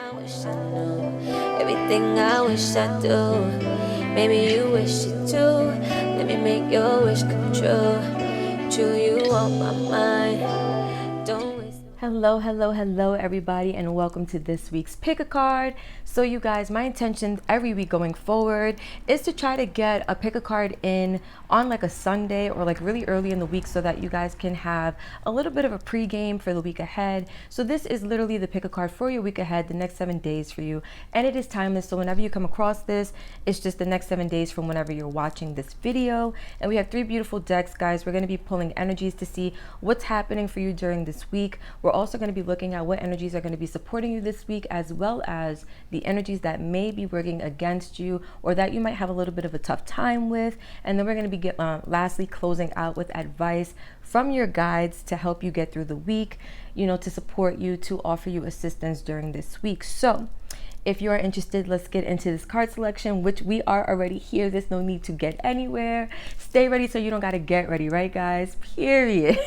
I wish I knew everything I wish I do. Maybe you wish it too. Let me make your wish come true. True, you on my mind. Don't waste. Hello, everybody, and welcome to this week's Pick a Card. So, you guys, my intention every week going forward is to try to get a pick a card in on like a Sunday or like really early in the week so that you guys can have a little bit of a pregame for the week ahead. So, this is literally the pick a card for your week ahead, the next 7 days for you, and it is timeless. So, whenever you come across this, it's just the next 7 days from whenever you're watching this video. And we have 3 beautiful decks, guys. We're going to be pulling energies to see what's happening for you during this week. We're also going to be looking at what energies are going to be supporting you this week, as well as the energies that may be working against you or that you might have a little bit of a tough time with. And then we're going to be lastly closing out with advice from your guides to help you get through the week, you know, to support you, to offer you assistance during this week. So if you are interested, let's get into this card selection, which we are already here. There's no need to get anywhere. Stay ready so you don't got to get ready, right, guys? Period.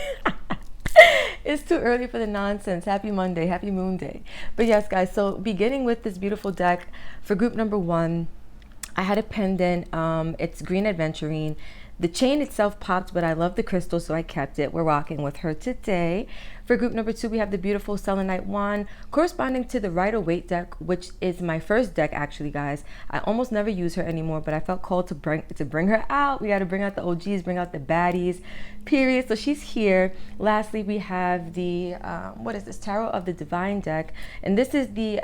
It's too early for the nonsense. Happy Monday, happy moon day. But yes, guys, so beginning with this beautiful deck for group number 1, I had a pendant. It's green aventurine. The chain itself popped, but I love the crystal, so I kept it. We're rocking with her today. For group number 2, we have the beautiful selenite wand, corresponding to the Waite deck, which is my first deck, actually, guys. I almost never use her anymore, but I felt called to bring her out. We got to bring out the OGs, bring out the baddies, period. So she's here. Lastly, we have the what is this, Tarot of the Divine deck, and this is the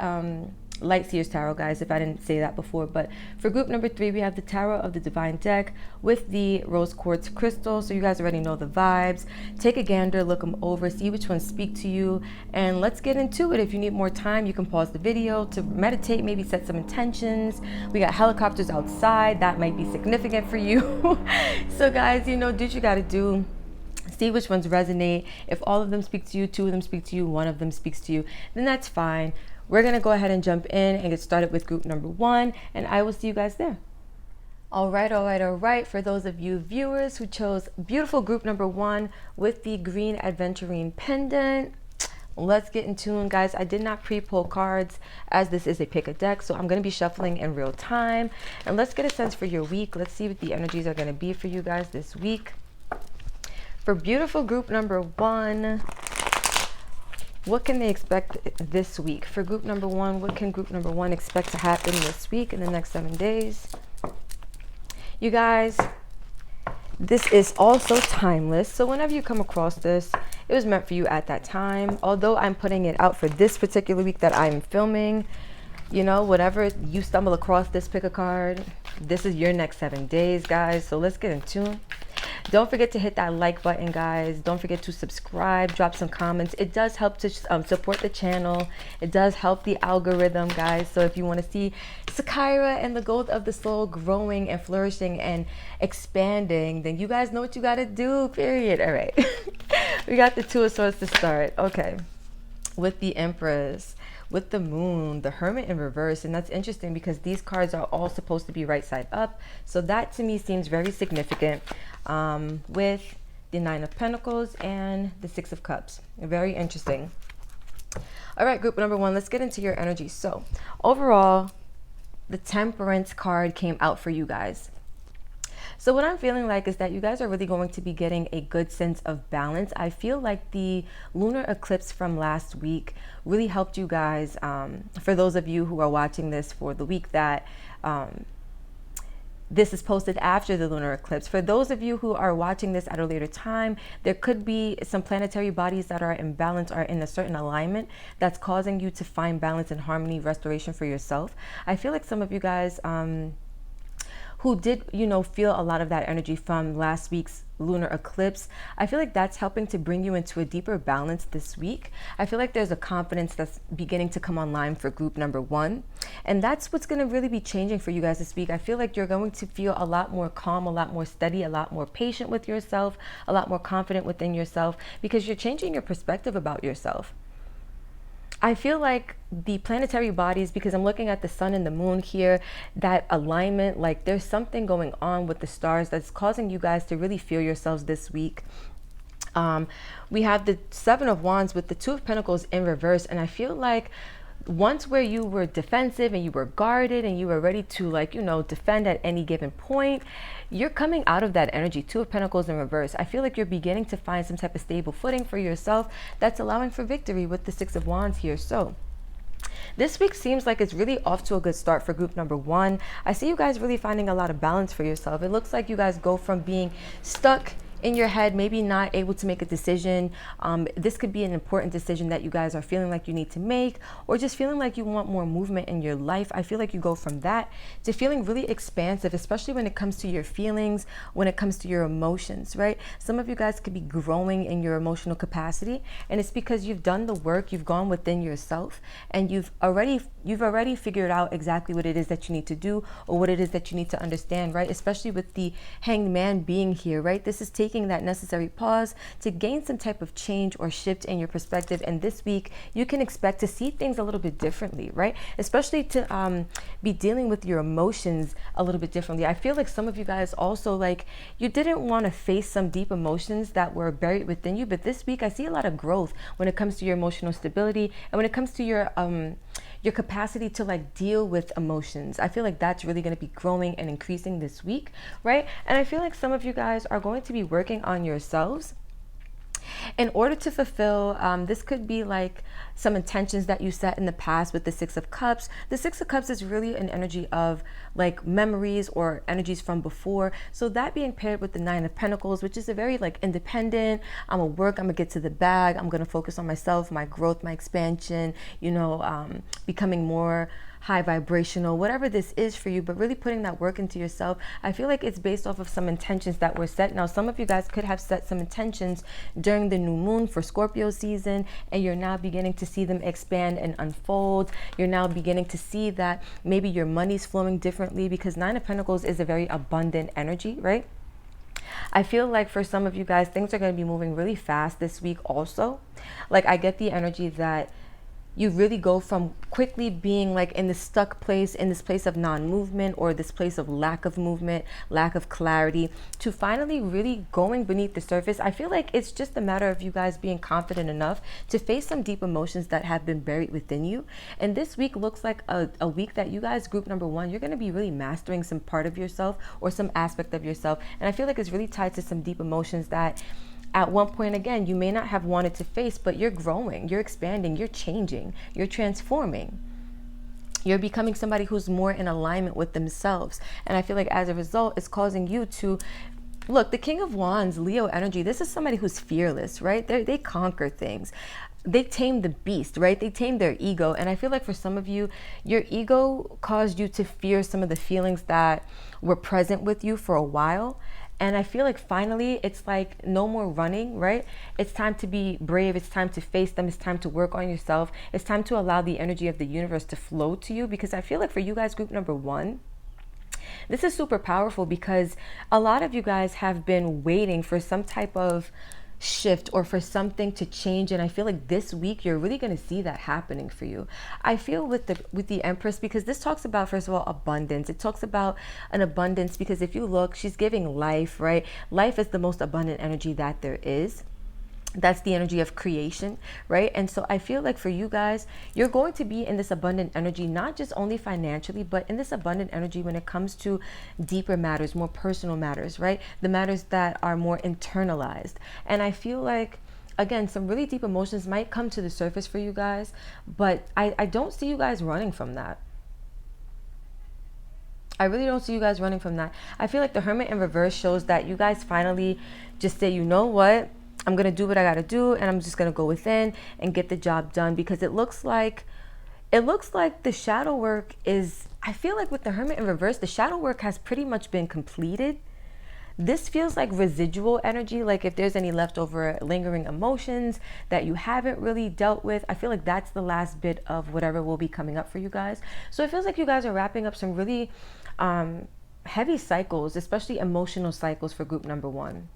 Light Seer's Tarot, guys, if I didn't say that before. But for group number 3, we have the Tarot of the Divine deck with the rose quartz crystal. So you guys already know the vibes. Take a gander, look them over, see which ones speak to you, and let's get into it. If you need more time, you can pause the video to meditate, maybe set some intentions. We got helicopters outside. That might be significant for you. So guys, you know, do what you got to do. See which ones resonate. If all of them speak to you, 2 of them speak to you, 1 of them speaks to you, then that's fine. We're going to go ahead and jump in and get started with group number 1, and I will see you guys there. All right. For those of you viewers who chose beautiful group number 1 with the green aventurine pendant, let's get in tune, guys. I did not pre-pull cards as this is a pick a deck, so I'm going to be shuffling in real time. And let's get a sense for your week. Let's see what the energies are going to be for you guys this week. For beautiful group number 1, what can they expect this week? For group number 1, what can group number 1 expect to happen this week in the next 7 days? You guys, this is also timeless. So whenever you come across this, it was meant for you at that time. Although I'm putting it out for this particular week that I'm filming, you know, whatever you stumble across this pick a card, this is your next 7 days, guys. So let's get in tune. Don't forget to hit that like button, guys. Don't forget to subscribe, drop some comments. It does help to support the channel. It does help the algorithm, guys. So if you want to see Sakira and the Gold of the Soul growing and flourishing and expanding, then you guys know what you got to do, period. All right. We got the 2 of Swords to start. Okay. With the Empress, with the Moon, the Hermit in reverse. And that's interesting because these cards are all supposed to be right side up. So that to me seems very significant, with the 9 of Pentacles and the 6 of Cups. Very interesting. All right, group number 1, let's get into your energy. So overall, the Temperance card came out for you guys. So what I'm feeling like is that you guys are really going to be getting a good sense of balance. I feel like the lunar eclipse from last week really helped you guys. For those of you who are watching this for the week that this is posted after the lunar eclipse. For those of you who are watching this at a later time, there could be some planetary bodies that are in balance, are in a certain alignment that's causing you to find balance and harmony, restoration for yourself. I feel like some of you guys who did, you know, feel a lot of that energy from last week's lunar eclipse, I feel like that's helping to bring you into a deeper balance this week. I feel like there's a confidence that's beginning to come online for group number 1. And that's what's going to really be changing for you guys this week. I feel like you're going to feel a lot more calm, a lot more steady, a lot more patient with yourself, a lot more confident within yourself, because you're changing your perspective about yourself. I feel like the planetary bodies, because I'm looking at the sun and the moon here, that alignment, like there's something going on with the stars that's causing you guys to really feel yourselves this week. We have the 7 of Wands with the 2 of Pentacles in reverse, and I feel like once where you were defensive and you were guarded and you were ready to, like, defend at any given point, you're coming out of that energy. Two of Pentacles in reverse. I feel like you're beginning to find some type of stable footing for yourself that's allowing for victory with the Six of Wands here. So this week seems like it's really off to a good start for group number one. I see you guys really finding a lot of balance for yourself. It looks like you guys go from being stuck in your head, maybe not able to make a decision. This could be an important decision that you guys are feeling like you need to make, or just feeling like you want more movement in your life. I feel like you go from that to feeling really expansive, especially when it comes to your feelings, when it comes to your emotions, right? Some of you guys could be growing in your emotional capacity, and it's because you've done the work, you've gone within yourself, and you've already figured out exactly what it is that you need to do, or what it is that you need to understand, right? Especially with the Hanged Man being here, right? This is taking that necessary pause to gain some type of change or shift in your perspective. And this week you can expect to see things a little bit differently, right? Especially to be dealing with your emotions a little bit differently. I feel like some of you guys also, like, you didn't want to face some deep emotions that were buried within you, but this week I see a lot of growth when it comes to your emotional stability and when it comes to your capacity to, like, deal with emotions. I feel like that's really going to be growing and increasing this week, right? And I feel like some of you guys are going to be working on yourselves in order to fulfill, this could be like some intentions that you set in the past with the Six of Cups. The Six of Cups is really an energy of, like, memories or energies from before. So that being paired with the Nine of Pentacles, which is a very, like, independent, I'm gonna work, I'm gonna get to the bag, I'm gonna focus on myself, my growth, my expansion, becoming more high vibrational, whatever this is for you, but really putting that work into yourself. I feel like it's based off of some intentions that were set. Now, some of you guys could have set some intentions during the new moon for Scorpio season, and you're now beginning to see them expand and unfold. You're now beginning to see that maybe your money's flowing differently, because Nine of Pentacles is a very abundant energy, right? I feel like for some of you guys, things are going to be moving really fast this week also. Like, I get the energy that you really go from quickly being, like, in this stuck place, in this place of non-movement, or this place of lack of movement, lack of clarity, to finally really going beneath the surface. I feel like it's just a matter of you guys being confident enough to face some deep emotions that have been buried within you. And this week looks like a week that you guys, group number one, you're going to be really mastering some part of yourself or some aspect of yourself. And I feel like it's really tied to some deep emotions that at one point, again, you may not have wanted to face, but you're growing, you're expanding, you're changing, you're transforming. You're becoming somebody who's more in alignment with themselves. And I feel like as a result, it's causing you to look, the King of Wands, Leo energy. This is somebody who's fearless, right? They conquer things. They tame the beast, right? They tame their ego. And I feel like for some of you, your ego caused you to fear some of the feelings that were present with you for a while. And I feel like finally it's like no more running, right? It's time to be brave. It's time to face them. It's time to work on yourself. It's time to allow the energy of the universe to flow to you, because I feel like for you guys, group number one, this is super powerful, because a lot of you guys have been waiting for some type of shift or for something to change, and I feel like this week you're really going to see that happening for you. I feel with the Empress, because this talks about, first of all, abundance. It talks about an abundance because if you look, she's giving life, right? Life is the most abundant energy that there is. That's the energy of creation, right? And so I feel like for you guys, you're going to be in this abundant energy, not just only financially, but in this abundant energy when it comes to deeper matters, more personal matters, right? The matters that are more internalized. And I feel like, again, some really deep emotions might come to the surface for you guys, but I don't see you guys running from that. I really don't see you guys running from that. I feel like the Hermit in reverse shows that you guys finally just say, you know what? I'm going to do what I got to do, and I'm just going to go within and get the job done, because it looks like the shadow work is, I feel like with the Hermit in reverse, the shadow work has pretty much been completed. This feels like residual energy, like if there's any leftover lingering emotions that you haven't really dealt with, I feel like that's the last bit of whatever will be coming up for you guys. So it feels like you guys are wrapping up some really heavy cycles, especially emotional cycles for group number one.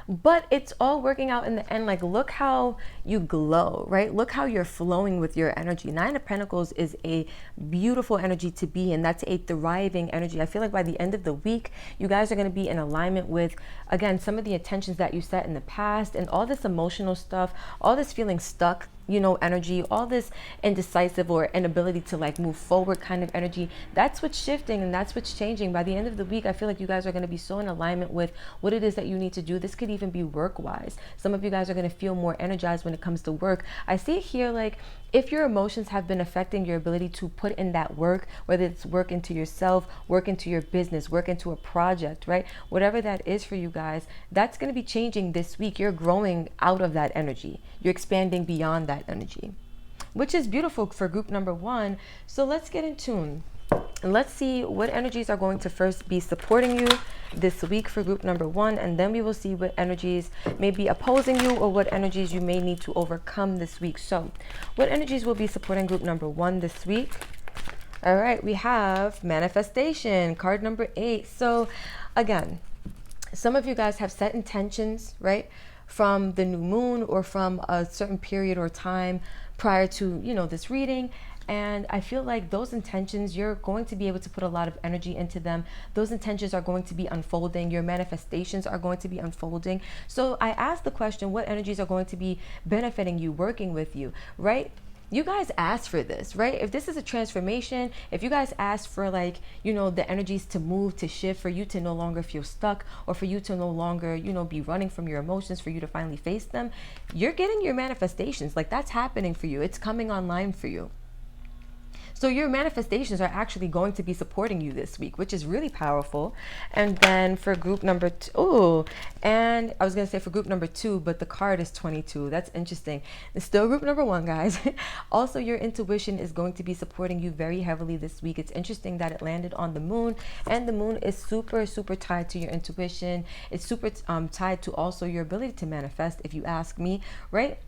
But it's all working out in the end. Like, look how you glow, right? Look how you're flowing with your energy. Nine of Pentacles is a beautiful energy to be in. That's a thriving energy. I feel like by the end of the week, you guys are going to be in alignment with, again, some of the intentions that you set in the past, and all this emotional stuff, all this feeling stuck energy, all this indecisive or inability to like move forward kind of energy. That's what's shifting and that's what's changing. By the end of the week, I feel like you guys are going to be so in alignment with what it is that you need to do. This could even be work wise. Some of you guys are going to feel more energized when it comes to work. I see it here like if your emotions have been affecting your ability to put in that work, whether it's work into yourself, work into your business, work into a project, right? Whatever that is for you guys, that's going to be changing this week. You're growing out of that energy. You're expanding beyond that energy, which is beautiful for group number one. So let's get in tune. Let's see what energies are going to first be supporting you this week for group number one, and then we will see what energies may be opposing you or what energies you may need to overcome this week. So what energies will be supporting group number one this week? All right, we have manifestation, card number 8. So again, some of you guys have set intentions, right, from the new moon or from a certain period or time prior to, this reading. And I feel like those intentions, you're going to be able to put a lot of energy into them. Those intentions are going to be unfolding. Your manifestations are going to be unfolding. So I asked the question, what energies are going to be benefiting you, working with you, right? You guys asked for this, right? If this is a transformation, if you guys asked for like, the energies to move, to shift, for you to no longer feel stuck, or for you to no longer, be running from your emotions, for you to finally face them, you're getting your manifestations. Like that's happening for you. It's coming online for you. So your manifestations are actually going to be supporting you this week, which is really powerful. And then for group number two, and I was going to say for group number 2, but the card is 22. That's interesting. It's still group number 1, guys. Also, your intuition is going to be supporting you very heavily this week. It's interesting that it landed on the moon, and the moon is super, super tied to your intuition. It's super tied to also your ability to manifest, if you ask me, right?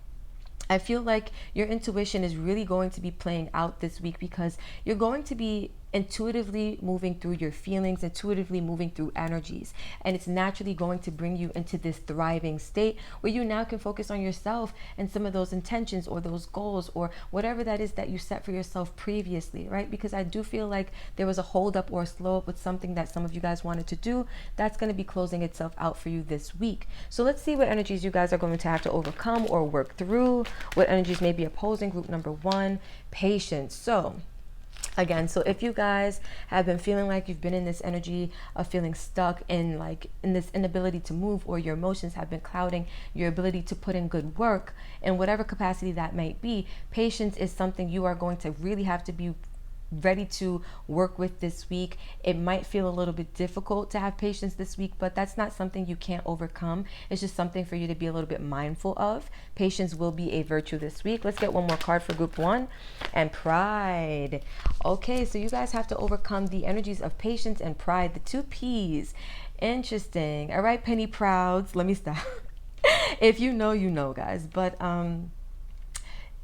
I feel like your intuition is really going to be playing out this week because you're going to be intuitively moving through your feelings, intuitively moving through energies. And it's naturally going to bring you into this thriving state where you now can focus on yourself and some of those intentions or those goals or whatever that is that you set for yourself previously, right? Because I do feel like there was a hold up or a slow up with something that some of you guys wanted to do. That's going to be closing itself out for you this week. So let's see what energies you guys are going to have to overcome or work through. What energies may be opposing group number 1, patience. So again, so if you guys have been feeling like you've been in this energy of feeling stuck in this inability to move, or your emotions have been clouding your ability to put in good work in whatever capacity that might be, patience is something you are going to really have to be ready to work with this week. It might feel a little bit difficult to have patience this week, but that's not something you can't overcome. It's just something for you to be a little bit mindful of. Patience will be a virtue this week. Let's get one more card for group 1, and pride. Okay, so you guys have to overcome the energies of patience and pride, the 2 P's. Interesting. All right, penny prouds, let me stop. If you know, guys, but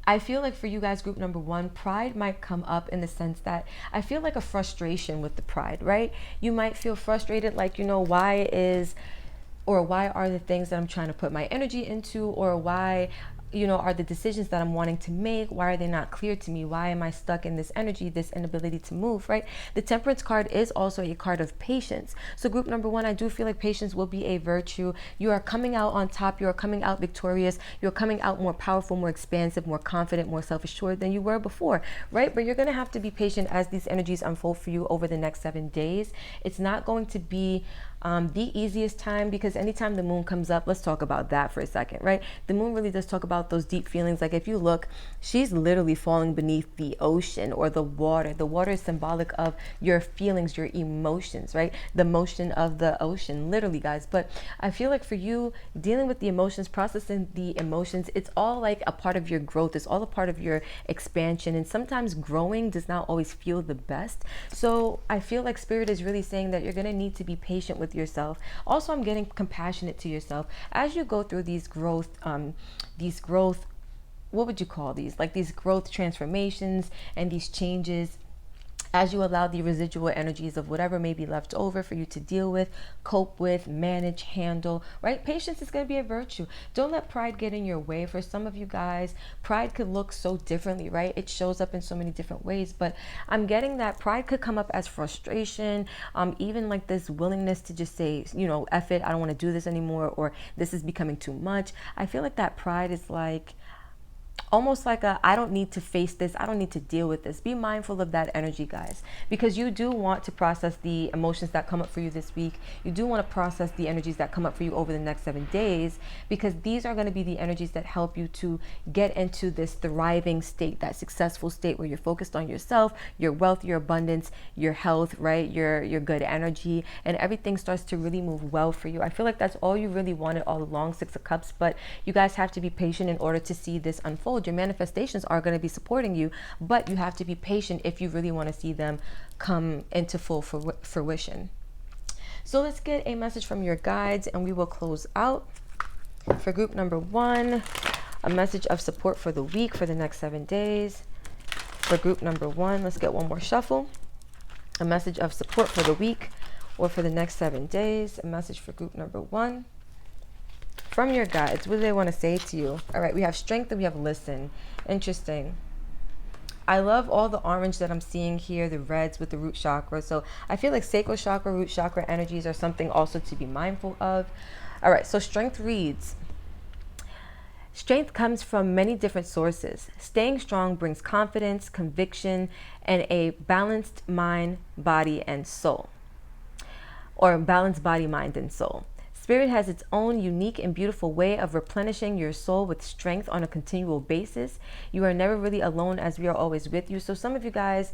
I feel like for you guys, group number 1, pride might come up in the sense that I feel like a frustration with the pride, right? You might feel frustrated, like, why are the things that I'm trying to put my energy into, or why are the decisions that I'm wanting to make, why are they not clear to me? Why am I stuck in this energy, this inability to move, right? The Temperance card is also a card of patience. So group number 1, I do feel like patience will be a virtue. You are coming out on top. You are coming out victorious. You're coming out more powerful, more expansive, more confident, more self-assured than you were before, right? But you're going to have to be patient as these energies unfold for you over the next 7 days. It's not going to be the easiest time, because anytime the moon comes up, let's talk about that for a second, right? The moon really does talk about those deep feelings. Like if you look, she's literally falling beneath the ocean or the water. The water is symbolic of your feelings, your emotions, right? The motion of the ocean, literally, guys. But I feel like for you, dealing with the emotions, processing the emotions, it's all like a part of your growth. It's all a part of your expansion. And sometimes growing does not always feel the best. So I feel like Spirit is really saying that you're going to need to be patient with yourself. Also, I'm getting compassionate to yourself as you go through these growth, what would you call these? Like these growth transformations and these changes, as you allow the residual energies of whatever may be left over for you to deal with, cope with, manage, handle, right? Patience is going to be a virtue. Don't let pride get in your way. For some of you guys, pride could look so differently, right? It shows up in so many different ways, but I'm getting that pride could come up as frustration, even like this willingness to just say, F it, I don't want to do this anymore, or this is becoming too much. I feel like that pride is like, almost like a, I don't need to face this, I don't need to deal with this. Be mindful of that energy, guys, because you do want to process the emotions that come up for you this week. You do want to process the energies that come up for you over the next 7 days, because these are going to be the energies that help you to get into this thriving state, that successful state where you're focused on yourself, your wealth, your abundance, your health, right? Your good energy, and everything starts to really move well for you. I feel like that's all you really wanted all along, Six of Cups, but you guys have to be patient in order to see this unfold. Your manifestations are going to be supporting you, but you have to be patient if you really want to see them come into full fruition. So let's get a message from your guides and we will close out. For group number 1, a message of support for the week for the next 7 days. For group number 1, let's get one more shuffle. A message of support for the week or for the next 7 days. A message for group number 1. From your guides, what do they want to say to you? All right, we have strength and we have listen. Interesting. I love all the orange that I'm seeing here, the reds with the root chakra. So I feel like sacral chakra, root chakra energies are something also to be mindful of. All right, so strength reads, strength comes from many different sources. Staying strong brings confidence, conviction, and a balanced mind, body, and soul. Or balanced body, mind, and soul. Spirit has its own unique and beautiful way of replenishing your soul with strength on a continual basis. You are never really alone, as we are always with you. So some of you guys,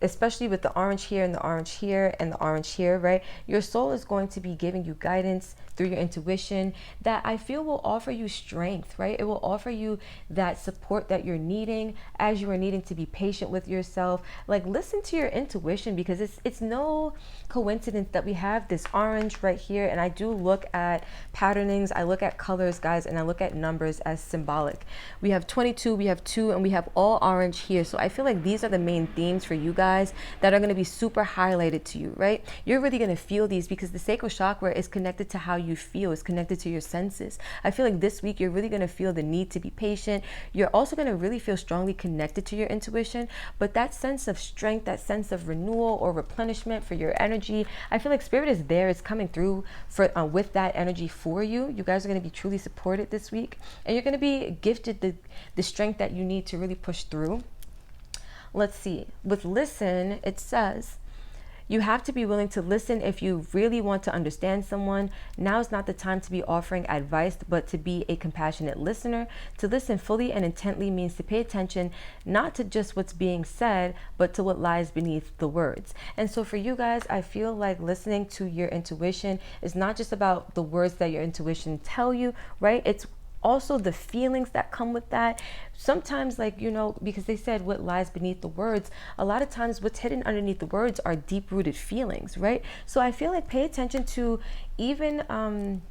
especially with the orange here and the orange here and the orange here, right? Your soul is going to be giving you guidance through your intuition that I feel will offer you strength, right? It will offer you that support that you're needing as you are needing to be patient with yourself. Like, listen to your intuition, because it's no coincidence that we have this orange right here. And I do look at patternings, I look at colors, guys, and I look at numbers as symbolic. We have 22, we have 2, and we have all orange here. So I feel like these are the main themes for you guys that are going to be super highlighted to you, right? You're really going to feel these because the sacral chakra is connected to how you feel, is connected to your senses. I feel like this week you're really going to feel the need to be patient. You're also going to really feel strongly connected to your intuition, but that sense of strength, that sense of renewal or replenishment for your energy, I feel like Spirit is there, it's coming through for with that energy for you. You guys are going to be truly supported this week, and you're going to be gifted the strength that you need to really push through. Let's see. With listen, it says, you have to be willing to listen if you really want to understand someone. Now is not the time to be offering advice, but to be a compassionate listener. To listen fully and intently means to pay attention, not to just what's being said, but to what lies beneath the words. And so for you guys, I feel like listening to your intuition is not just about the words that your intuition tell you, right? It's also the feelings that come with that. Sometimes, like, you know, because they said what lies beneath the words, a lot of times what's hidden underneath the words are deep-rooted feelings, right? So I feel like pay attention to even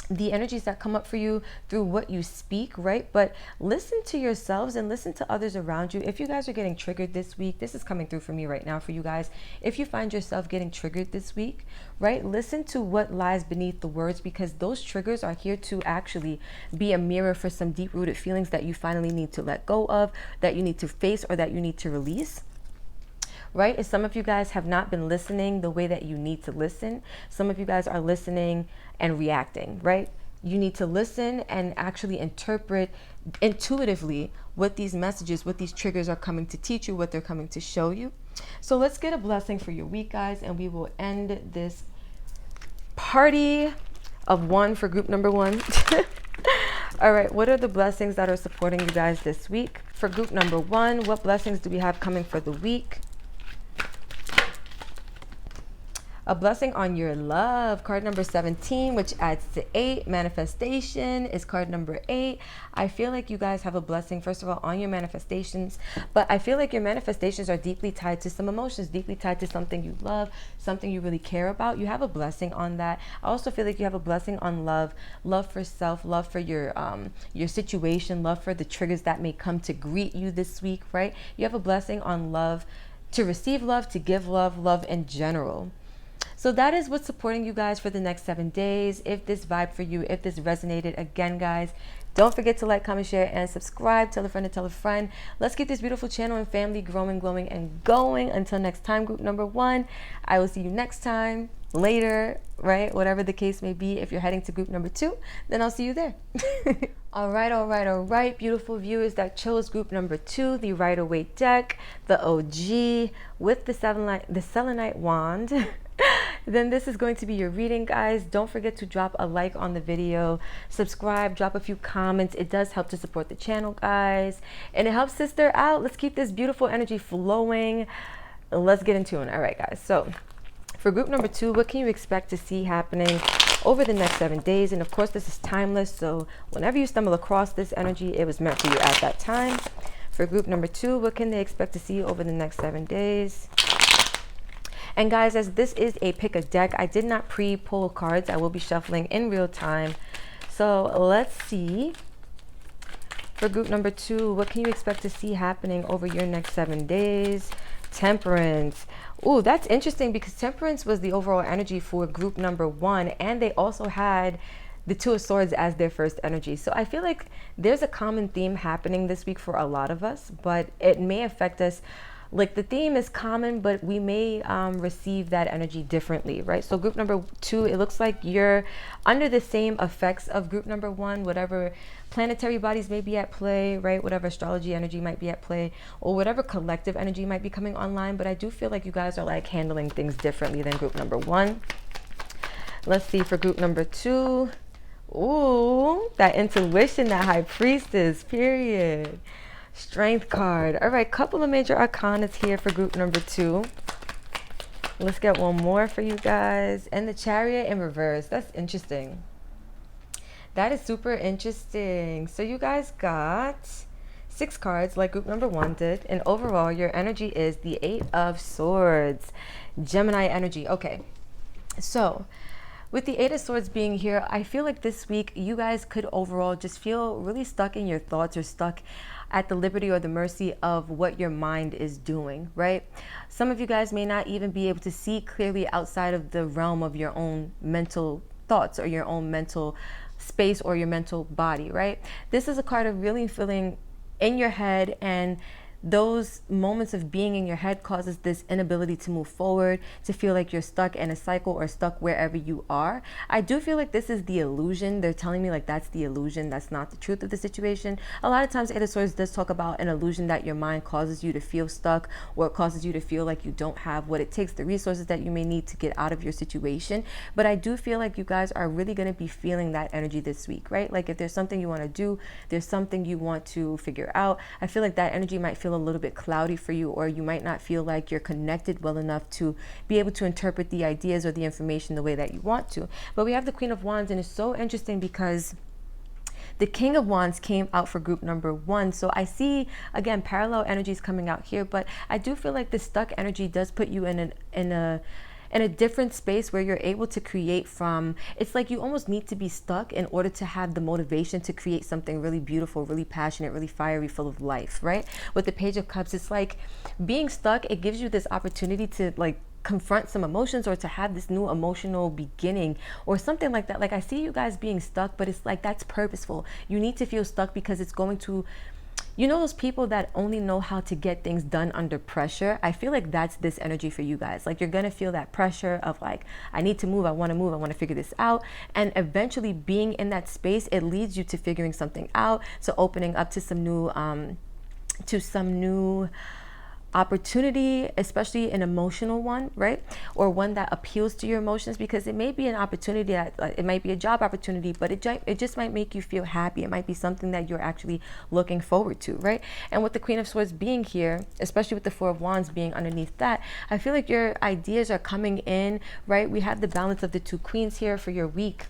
the energies that come up for you through what you speak, right? But listen to yourselves and listen to others around you. If you guys are getting triggered this week, this is coming through for me right now for you guys. If you find yourself getting triggered this week, right, listen to what lies beneath the words, because those triggers are here to actually be a mirror for some deep-rooted feelings that you finally need to let go of, that you need to face, or that you need to release. Right? And some of you guys have not been listening the way that you need to listen. Some of you guys are listening and reacting, right? You need to listen and actually interpret intuitively what these messages, what these triggers are coming to teach you, what they're coming to show you. So let's get a blessing for your week, guys, and we will end this party of 1 for group number 1. All right, what are the blessings that are supporting you guys this week? For group number 1, what blessings do we have coming for the week? A blessing on your love, card number 17, which adds to 8. Manifestation is card number 8. I feel like you guys have a blessing, first of all, on your manifestations, but I feel like your manifestations are deeply tied to some emotions, deeply tied to something you love, something you really care about. You have a blessing on that. I also feel like you have a blessing on love, love for self, love for your situation, love for the triggers that may come to greet you this week, right? You have a blessing on love, to receive love, to give love, love in general. So that is what's supporting you guys for the next 7 days. If this vibe for you, if this resonated, again, guys, don't forget to like, comment, share, and subscribe. Tell a friend to tell a friend. Let's keep this beautiful channel and family growing, glowing, and going. Until next time, group number 1, I will see you next time. later, right? Whatever the case may be. If you're heading to group number 2, then I'll see you there. All right, beautiful viewers that chose group number 2, the Rider-Waite deck, the OG with the selenite wand. Then this is going to be your reading, guys. Don't forget to drop a like on the video, subscribe, drop a few comments. It does help to support the channel, guys, and it helps sister out. Let's keep this beautiful energy flowing. Let's get into it. All right, guys, so for group number 2, what can you expect to see happening over the next 7 days? And of course, this is timeless, so whenever you stumble across this energy, it was meant for you at that time. For group number 2, what can they expect to see over the next 7 days? And guys, as this is a pick a deck, I did not pre-pull cards. I will be shuffling in real time. So let's see. For group number 2, what can you expect to see happening over your next 7 days? Temperance. Ooh, that's interesting because Temperance was the overall energy for group number 1, and they also had the Two of Swords as their first energy. So I feel like there's a common theme happening this week for a lot of us, but it may affect us. Like the theme is common, but we may receive that energy differently, right? So group number 2, it looks like you're under the same effects of group number 1, whatever planetary bodies may be at play, right? Whatever astrology energy might be at play, or whatever collective energy might be coming online. But I do feel like you guys are like handling things differently than group number 1. Let's see for group number 2. Ooh, that intuition, that High Priestess, period. Strength card. All right, couple of major arcanas here for group number 2. Let's get one more for you guys. And the Chariot in reverse. That's interesting. That is super interesting. So you guys got 6 cards like group number 1 did. And overall, your energy is the 8 of Swords. Gemini energy. Okay. So with the 8 of Swords being here, I feel like this week you guys could overall just feel really stuck in your thoughts or stuck at the liberty or the mercy of what your mind is doing, right? Some of you guys may not even be able to see clearly outside of the realm of your own mental thoughts or your own mental space or your mental body, right? This is a card of really feeling in your head, and those moments of being in your head causes this inability to move forward, to feel like you're stuck in a cycle or stuck wherever you are. I do feel like this is the illusion. They're telling me like that's the illusion. That's not the truth of the situation. A lot of times Eight of Swords does talk about an illusion that your mind causes you to feel stuck, or it causes you to feel like you don't have what it takes, the resources that you may need to get out of your situation. But I do feel like you guys are really going to be feeling that energy this week, right? Like if there's something you want to do, there's something you want to figure out, I feel like that energy might feel a little bit cloudy for you, or you might not feel like you're connected well enough to be able to interpret the ideas or the information the way that you want to. But we have the Queen of Wands, and it's so interesting because the King of Wands came out for group number 1. So I see, again, parallel energies coming out here, but I do feel like the stuck energy does put you in a different space where you're able to create from. It's like you almost need to be stuck in order to have the motivation to create something really beautiful, really passionate, really fiery, full of life, right? With the Page of Cups, it's like being stuck, it gives you this opportunity to like confront some emotions or to have this new emotional beginning or something like that. Like I see you guys being stuck, but it's like that's purposeful. You need to feel stuck because it's going to, you know, those people that only know how to get things done under pressure. I feel like that's this energy for you guys. Like you're going to feel that pressure of like, I need to move, I want to figure this out. And eventually being in that space, it leads you to figuring something out, to opening up to some new opportunity, especially an emotional one, right? Or one that appeals to your emotions, because it may be an opportunity that it might be a job opportunity, but it just might make you feel happy. It might be something that you're actually looking forward to, right? And with the Queen of Swords being here, especially with the Four of Wands being underneath that, I feel like your ideas are coming in, right? We have the balance of the 2 queens here for your week,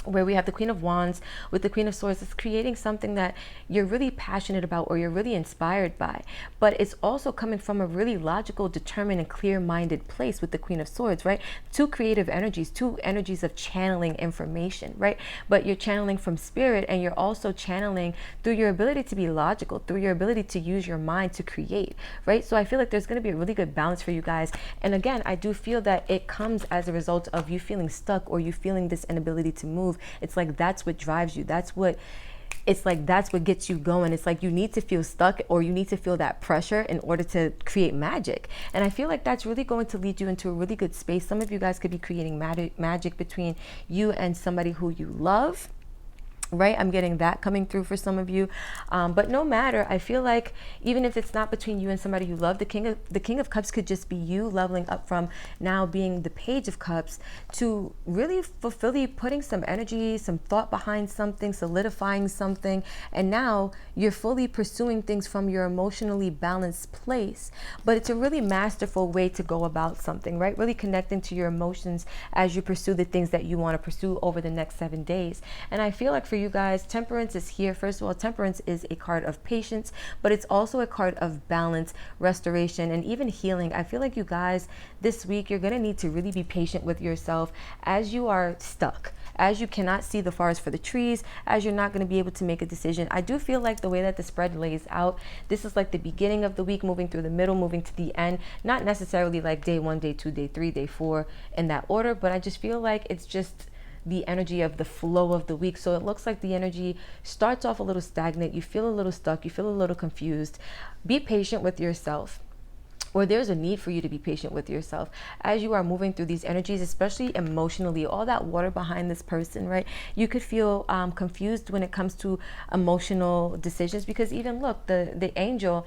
where we have the Queen of Wands with the Queen of Swords. It's creating something that you're really passionate about or you're really inspired by, but it's also coming from a really logical, determined, and clear-minded place with the Queen of Swords, right? 2 creative energies, 2 energies of channeling information, right? But you're channeling from spirit, and you're also channeling through your ability to be logical, through your ability to use your mind to create, right? So I feel like there's going to be a really good balance for you guys. And again, I do feel that it comes as a result of you feeling stuck or you feeling this inability to move. It's like that's what drives you. That's what it's like that's what gets you going. It's like you need to feel stuck, or you need to feel that pressure in order to create magic. And I feel like that's really going to lead you into a really good space. Some of you guys could be creating magic between you and somebody who you love, right? I'm getting that coming through for some of you. But no matter, I feel like even if it's not between you and somebody you love, the King of Cups could just be you leveling up from now being the Page of Cups to really fully putting some energy, some thought behind something, solidifying something. And now you're fully pursuing things from your emotionally balanced place. But it's a really masterful way to go about something, right? Really connecting to your emotions as you pursue the things that you want to pursue over the next 7 days. And I feel like for you guys, Temperance is here. First of all, Temperance is a card of patience, but it's also a card of balance, restoration, and even healing. I feel like you guys, this week, you're going to need to really be patient with yourself as you are stuck, as you cannot see the forest for the trees, as you're not going to be able to make a decision. I do feel like the way that the spread lays out, this is like the beginning of the week, moving through the middle, moving to the end, not necessarily like day 1, day 2, day 3, day 4 in that order, but I just feel like it's just the energy of the flow of the week. So it looks like the energy starts off a little stagnant. You feel a little stuck. You feel a little confused. Be patient with yourself, or there's a need for you to be patient with yourself as you are moving through these energies, especially emotionally. All that water behind this person, right? You could feel confused when it comes to emotional decisions, because even look, the angel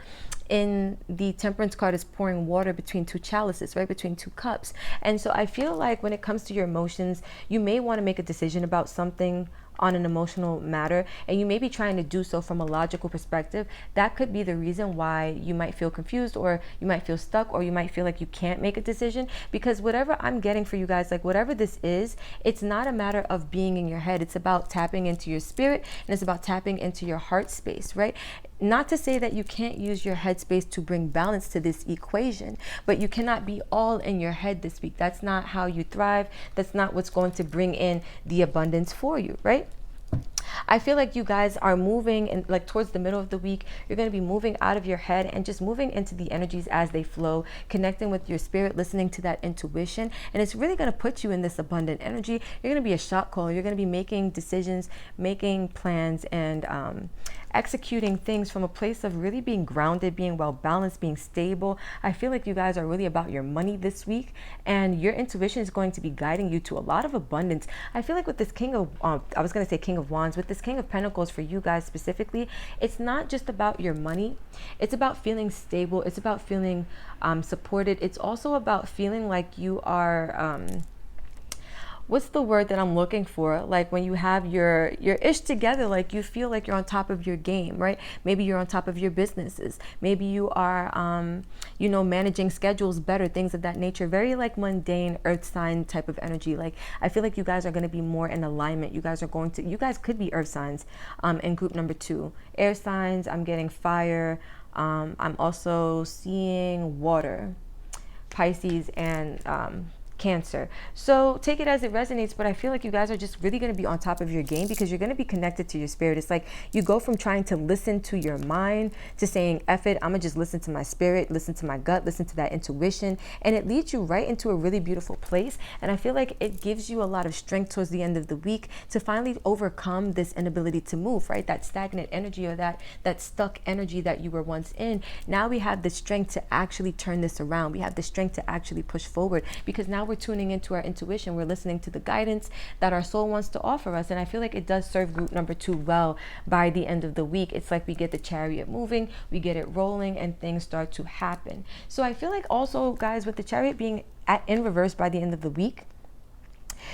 in the Temperance card is pouring water between 2 chalices, right? Between 2 cups. And so I feel like when it comes to your emotions, you may want to make a decision about something on an emotional matter, and you may be trying to do so from a logical perspective. That could be the reason why you might feel confused, or you might feel stuck, or you might feel like you can't make a decision. Because whatever I'm getting for you guys, like whatever this is, it's not a matter of being in your head. It's about tapping into your spirit, and it's about tapping into your heart space, right? Not to say that you can't use your head space to bring balance to this equation, but you cannot be all in your head this week. That's not how you thrive. That's not what's going to bring in the abundance for you, right? I feel like you guys are moving in, like towards the middle of the week, you're going to be moving out of your head and just moving into the energies as they flow, connecting with your spirit, listening to that intuition. And it's really going to put you in this abundant energy. You're going to be a shot caller. You're going to be making decisions, making plans, and executing things from a place of really being grounded, being well balanced, being stable. I feel like you guys are really about your money this week, and your intuition is going to be guiding you to a lot of abundance. I feel like with this King of, I was going to say King of Wands, with this King of Pentacles for you guys specifically, it's not just about your money. It's about feeling stable. It's about feeling supported. It's also about feeling like you are what's the word that I'm looking for? Like when you have your ish together, like you feel like you're on top of your game, right? Maybe you're on top of your businesses. Maybe you are, managing schedules better, things of that nature. Very like mundane earth sign type of energy. Like I feel like you guys are going to be more in alignment. You guys could be earth signs in group number 2. Air signs, I'm getting fire. I'm also seeing water, Pisces, and Cancer. So take it as it resonates, but I feel like you guys are just really going to be on top of your game, because you're going to be connected to your spirit. It's like you go from trying to listen to your mind to saying, F it, I'm going to just listen to my spirit, listen to my gut, listen to that intuition. And it leads you right into a really beautiful place. And I feel like it gives you a lot of strength towards the end of the week to finally overcome this inability to move, right? That stagnant energy, or that stuck energy that you were once in. Now we have the strength to actually turn this around. We have the strength to actually push forward, because now we're tuning into our intuition. We're listening to the guidance that our soul wants to offer us. And I feel like it does serve group number 2 well by the end of the week. It's like we get the chariot moving, we get it rolling, and things start to happen. So I feel like also, guys, with the chariot being in reverse by the end of the week,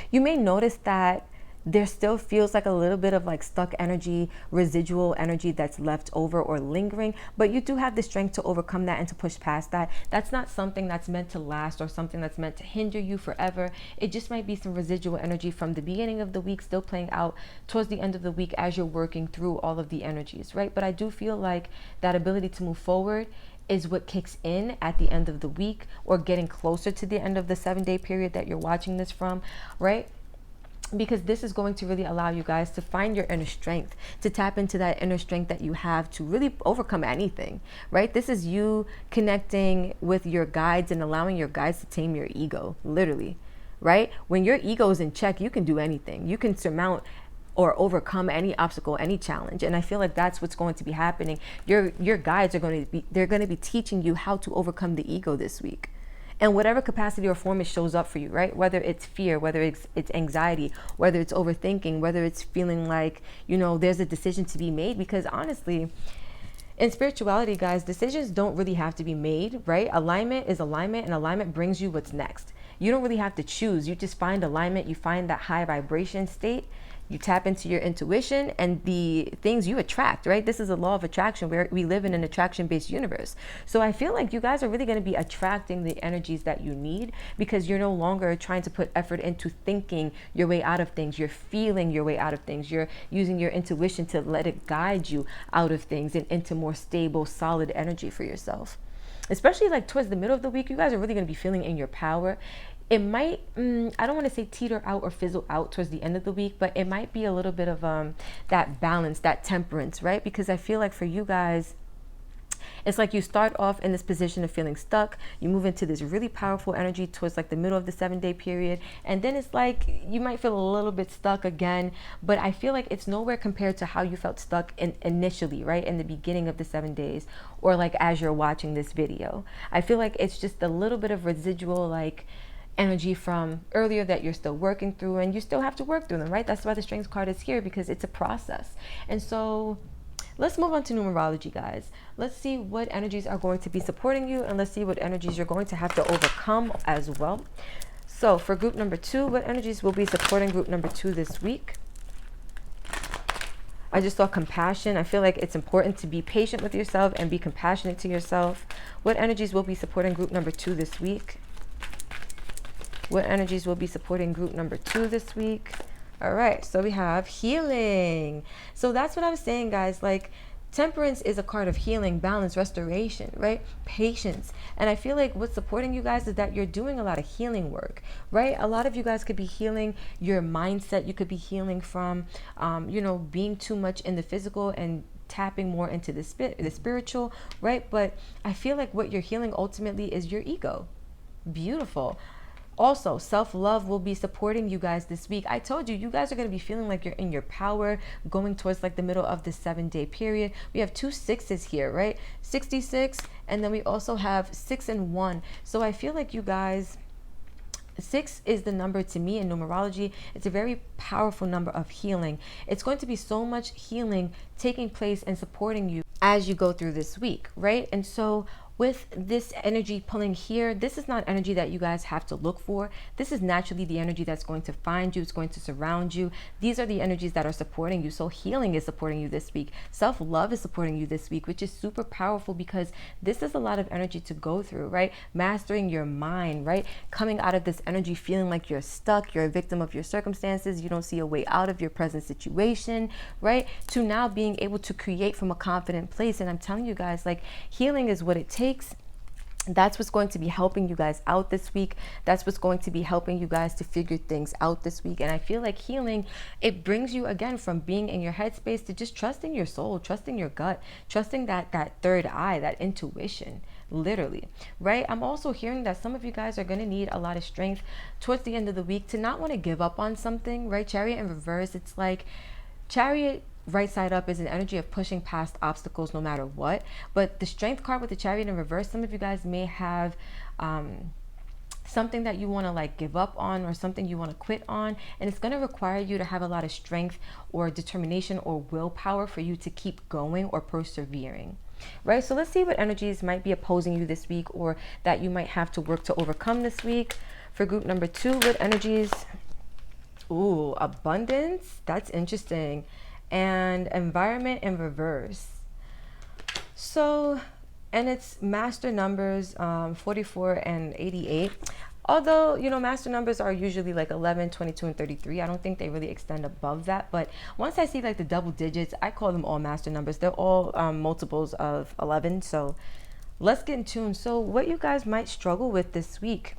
you may notice that there still feels like a little bit of like stuck energy, residual energy that's left over or lingering, but you do have the strength to overcome that and to push past that. That's not something that's meant to last or something that's meant to hinder you forever. It just might be some residual energy from the beginning of the week still playing out towards the end of the week as you're working through all of the energies, right? But I do feel like that ability to move forward is what kicks in at the end of the week, or getting closer to the end of the 7-day period that you're watching this from, right? Because this is going to really allow you guys to find your inner strength, to tap into that inner strength that you have to really overcome anything, right? This is you connecting with your guides and allowing your guides to tame your ego, literally, right? When your ego is in check, you can do anything. You can surmount or overcome any obstacle, any challenge. And I feel like that's what's going to be happening. Your guides are going to be, they're going to be teaching you how to overcome the ego this week. And whatever capacity or form it shows up for you, right? Whether it's fear, whether it's anxiety, whether it's overthinking, whether it's feeling like, there's a decision to be made. Because honestly, in spirituality, guys, decisions don't really have to be made, right? Alignment is alignment, and alignment brings you what's next. You don't really have to choose. You just find alignment. You find that high vibration state. You tap into your intuition, and the things you attract, right? This is a law of attraction where we live in an attraction-based universe. So I feel like you guys are really going to be attracting the energies that you need, because you're no longer trying to put effort into thinking your way out of things. You're feeling your way out of things. You're using your intuition to let it guide you out of things and into more stable, solid energy for yourself. Especially like towards the middle of the week, you guys are really going to be feeling in your power. It might, I don't want to say teeter out or fizzle out towards the end of the week, but it might be a little bit of that balance, that temperance, right? Because I feel like for you guys, it's like you start off in this position of feeling stuck. You move into this really powerful energy towards like the middle of the 7-day period. And then it's like you might feel a little bit stuck again. But I feel like it's nowhere compared to how you felt stuck initially, right? In the beginning of the 7 days, or like as you're watching this video. I feel like it's just a little bit of residual like energy from earlier that you're still working through, and you still have to work through them, right? That's why the strength card is here, because it's a process. And so let's move on to numerology, guys. Let's see what energies are going to be supporting you, and let's see what energies you're going to have to overcome as well. So for group number 2, what energies will be supporting group number 2 this week? I just saw compassion. I feel like it's important to be patient with yourself and be compassionate to yourself. What energies will be supporting group number 2 this week? What energies will be supporting group number 2 this week? All right, so we have healing. So that's what I was saying, guys. Like, temperance is a card of healing, balance, restoration, right? Patience. And I feel like what's supporting you guys is that you're doing a lot of healing work, right? A lot of you guys could be healing your mindset. You could be healing from, being too much in the physical and tapping more into the spiritual, right? But I feel like what you're healing ultimately is your ego. Beautiful. Also, self-love will be supporting you guys this week. I told you, you guys are going to be feeling like you're in your power going towards like the middle of the 7-day period. We have 2 6s here, right? 66, and then we also have 6 and 1. So I feel like you guys, 6 is the number to me in numerology. It's a very powerful number of healing. It's going to be so much healing taking place and supporting you as you go through this week, right? And so with this energy pulling here, this is not energy that you guys have to look for. This is naturally the energy that's going to find you. It's going to surround you. These are the energies that are supporting you. So healing is supporting you this week. Self-love is supporting you this week, which is super powerful, because this is a lot of energy to go through, right? Mastering your mind, right? Coming out of this energy feeling like you're stuck, you're a victim of your circumstances, you don't see a way out of your present situation, right? To now being able to create from a confident place. And I'm telling you guys, like, healing is what it takes. That's what's going to be helping you guys out this week. That's what's going to be helping you guys to figure things out this week. And I feel like healing, it brings you again from being in your headspace to just trusting your soul, trusting your gut, trusting that third eye, that intuition, literally, right? I'm also hearing that some of you guys are going to need a lot of strength towards the end of the week to not want to give up on something, right? Chariot in reverse, it's like Chariot right side up is an energy of pushing past obstacles no matter what. But the strength card with the Chariot in reverse, some of you guys may have something that you want to like give up on, or something you want to quit on, and it's going to require you to have a lot of strength or determination or willpower for you to keep going or persevering, right? So let's see what energies might be opposing you this week, or that you might have to work to overcome this week. For group number 2, what energies? Ooh, abundance. That's interesting. And environment in reverse. So, and it's master numbers 44 and 88. Although, master numbers are usually like 11, 22, and 33. I don't think they really extend above that. But once I see like the double digits, I call them all master numbers. They're all multiples of 11. So let's get in tune. So what you guys might struggle with this week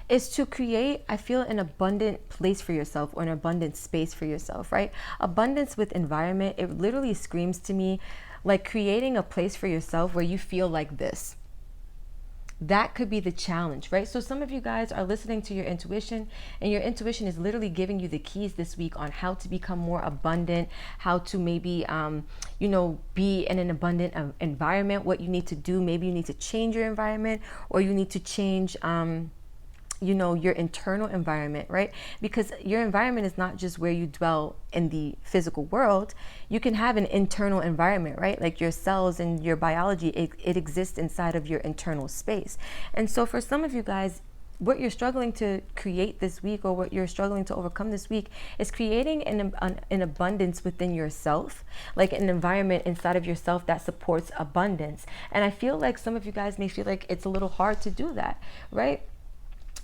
is to create, I feel, an abundant place for yourself, or an abundant space for yourself, right? Abundance with environment, it literally screams to me like creating a place for yourself where you feel like this. That could be the challenge, right? So some of you guys are listening to your intuition, and your intuition is literally giving you the keys this week on how to become more abundant, how to maybe be in an abundant environment, what you need to do. Maybe you need to change your environment, or you need to change your internal environment, right? Because your environment is not just where you dwell in the physical world. You can have an internal environment, right? Like your cells and your biology, it exists inside of your internal space. And so for some of you guys, what you're struggling to create this week, or what you're struggling to overcome this week, is creating an abundance within yourself, like an environment inside of yourself that supports abundance. And I feel like some of you guys may feel like it's a little hard to do that, right?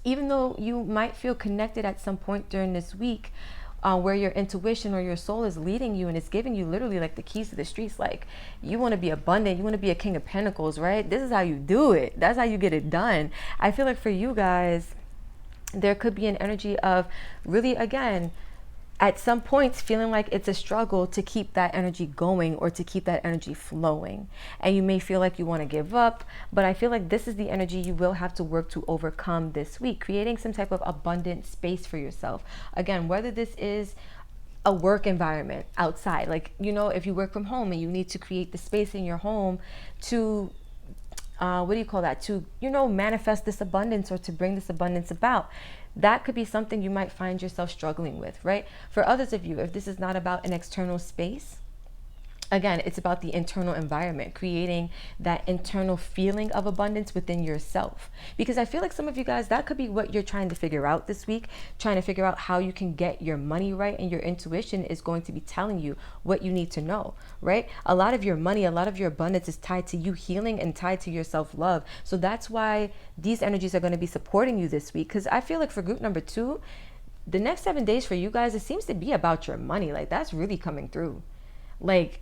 Even though you might feel connected at some point during this week, where your intuition or your soul is leading you and it's giving you literally like the keys to the streets. Like, you want to be abundant, you want to be a king of pentacles, right? This is how you do it. That's how you get it done. I feel like for you guys, there could be an energy of really, again, at some points feeling like it's a struggle to keep that energy going or to keep that energy flowing. And you may feel like you want to give up, but I feel like this is the energy you will have to work to overcome this week, creating some type of abundant space for yourself. Again, whether this is a work environment outside, like, if you work from home and you need to create the space in your home to to manifest this abundance or to bring this abundance about. That could be something you might find yourself struggling with, right? For others of you, if this is not about an external space, again, it's about the internal environment, creating that internal feeling of abundance within yourself. Because I feel like some of you guys, that could be what you're trying to figure out this week, trying to figure out how you can get your money right. And your intuition is going to be telling you what you need to know, right? A lot of your money, a lot of your abundance is tied to you healing and tied to your self-love. So that's why these energies are going to be supporting you this week. Because I feel like for group number 2, the next 7 days for you guys, it seems to be about your money. Like, that's really coming through. Like,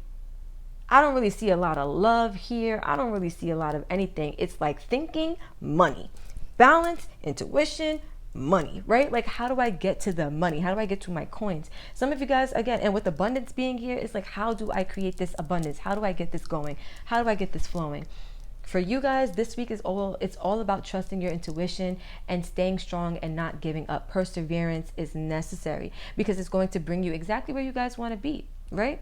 I don't really see a lot of love here. I don't really see a lot of anything. It's like thinking, money, balance, intuition, money, right? Like, how do I get to the money? How do I get to my coins? Some of you guys, again, and with abundance being here, it's like, how do I create this abundance? How do I get this going? How do I get this flowing? For you guys, this week it's all about trusting your intuition and staying strong and not giving up. Perseverance is necessary because it's going to bring you exactly where you guys want to be, right?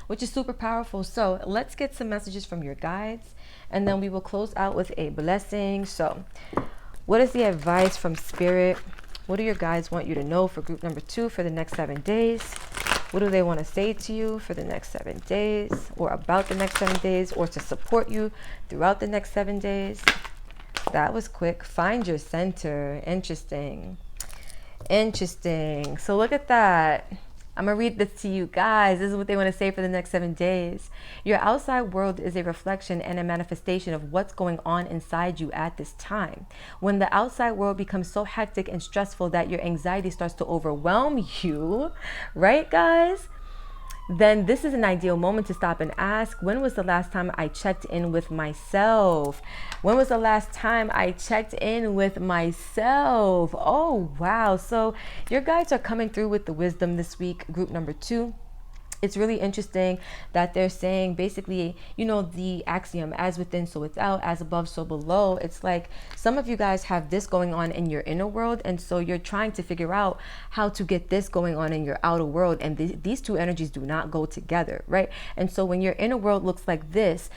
Which is super powerful. So let's get some messages from your guides, and then we will close out with a blessing. So what is the advice from Spirit? What do your guides want you to know for group number 2 for the next 7 days? What do they want to say to you for the next 7 days, or about the next 7 days, or to support you throughout the next 7 days? That was quick. Find your center. Interesting. So look at that. I'm going to read this to you guys. This is what they want to say for the next 7 days. Your outside world is a reflection and a manifestation of what's going on inside you at this time. When the outside world becomes so hectic and stressful that your anxiety starts to overwhelm you, right, guys? Then this is an ideal moment to stop and ask, when was the last time I checked in with myself? When was the last time I checked in with myself? Oh, wow. So your guides are coming through with the wisdom this week, group number 2. It's really interesting that they're saying basically, the axiom, as within, so without, as above, so below. It's like some of you guys have this going on in your inner world. And so you're trying to figure out how to get this going on in your outer world. And these two energies do not go together, right? And so when your inner world looks like this,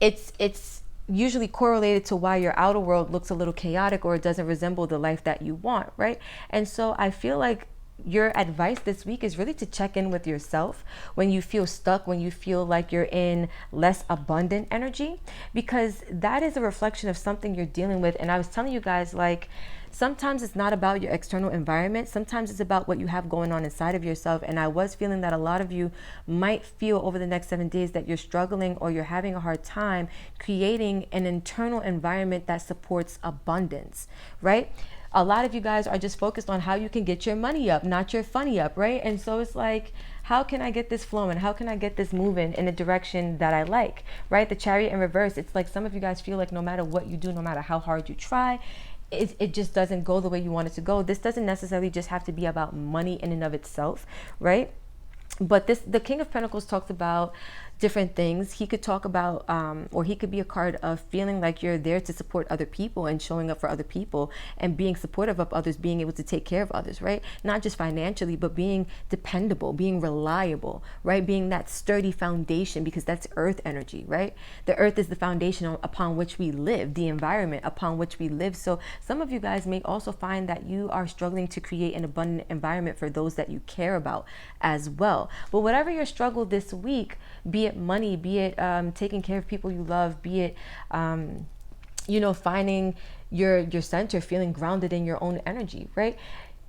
it's usually correlated to why your outer world looks a little chaotic, or it doesn't resemble the life that you want, right? And so I feel like your advice this week is really to check in with yourself when you feel stuck, when you feel like you're in less abundant energy, because that is a reflection of something you're dealing with. And I was telling you guys, like, sometimes it's not about your external environment. Sometimes it's about what you have going on inside of yourself. And I was feeling that a lot of you might feel over the next 7 days that you're struggling, or you're having a hard time creating an internal environment that supports abundance, right? A lot of you guys are just focused on how you can get your money up, not your funny up, right? And so it's like, how can I get this flowing? How can I get this moving in a direction that I like, right? The Chariot in reverse, it's like some of you guys feel like no matter what you do, no matter how hard you try, it just doesn't go the way you want it to go. This doesn't necessarily just have to be about money in and of itself, right? But the King of Pentacles talks about, different things. He could talk about, or he could be a card of feeling like you're there to support other people and showing up for other people and being supportive of others, being able to take care of others, right? Not just financially, but being dependable, being reliable, right? Being that sturdy foundation, because that's earth energy, right? The earth is the foundation upon which we live, the environment upon which we live. So some of you guys may also find that you are struggling to create an abundant environment for those that you care about as well. But whatever your struggle this week, be it money, be it taking care of people you love, be it finding your center, feeling grounded in your own energy, right?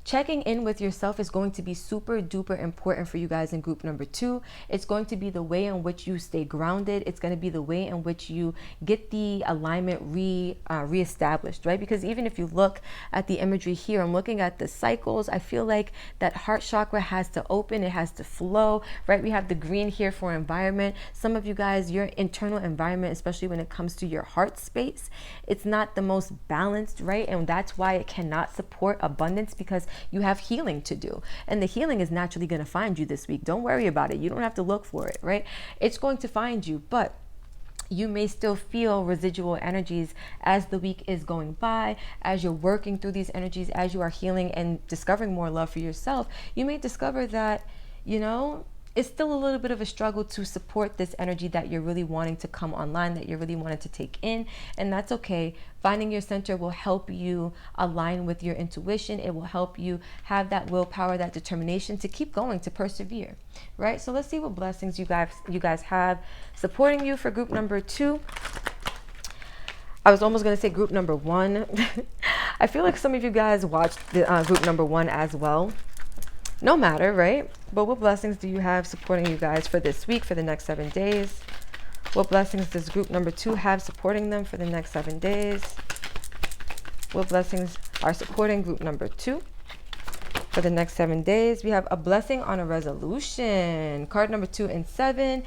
Checking in with yourself is going to be super duper important for you guys in group number 2. It's going to be the way in which you stay grounded. It's going to be the way in which you get the alignment reestablished, right? Because even if you look at the imagery here, I'm looking at the cycles. I feel like that heart chakra has to open. It has to flow, right? We have the green here for environment. Some of you guys, your internal environment, especially when it comes to your heart space, it's not the most balanced, right? And that's why it cannot support abundance, because you have healing to do, and the healing is naturally going to find you this week. Don't worry about it. You don't have to look for it, right? It's going to find you, but you may still feel residual energies as the week is going by, as you're working through these energies, as you are healing and discovering more love for yourself. You may discover that, it's still a little bit of a struggle to support this energy that you're really wanting to come online, that you're really wanting to take in, and that's okay. Finding your center will help you align with your intuition. It will help you have that willpower, that determination to keep going, to persevere, right? So let's see what blessings you guys have supporting you for group number 2. I was almost going to say group number 1. I feel like some of you guys watched the group number 1 as well. No matter, right? But what blessings do you have supporting you guys for this week, for the next 7 days? What blessings does group number 2 have supporting them for the next 7 days? What blessings are supporting group number 2 for the next 7 days? We have a blessing on a resolution. Card number 2 and 7.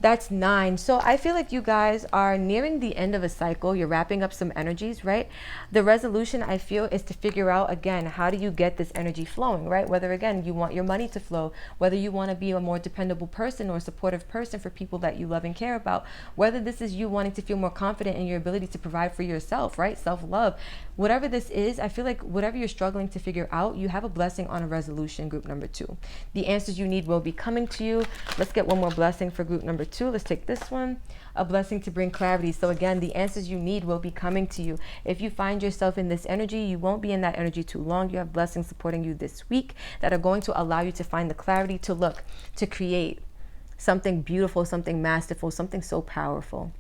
That's 9. So I feel like you guys are nearing the end of a cycle. You're wrapping up some energies, right? The resolution, I feel, is to figure out, again, how do you get this energy flowing, right? Whether, again, you want your money to flow, whether you want to be a more dependable person or a supportive person for people that you love and care about, whether this is you wanting to feel more confident in your ability to provide for yourself, right? Self-love. Whatever this is, I feel like whatever you're struggling to figure out, you have a blessing on a resolution, group number 2. The answers you need will be coming to you. Let's get one more blessing for group number 2. Let's take this one. A blessing to bring clarity. So again, the answers you need will be coming to you. If you find yourself in this energy, you won't be in that energy too long. You have blessings supporting you this week that are going to allow you to find the clarity to look, to create something beautiful, something masterful, something so powerful.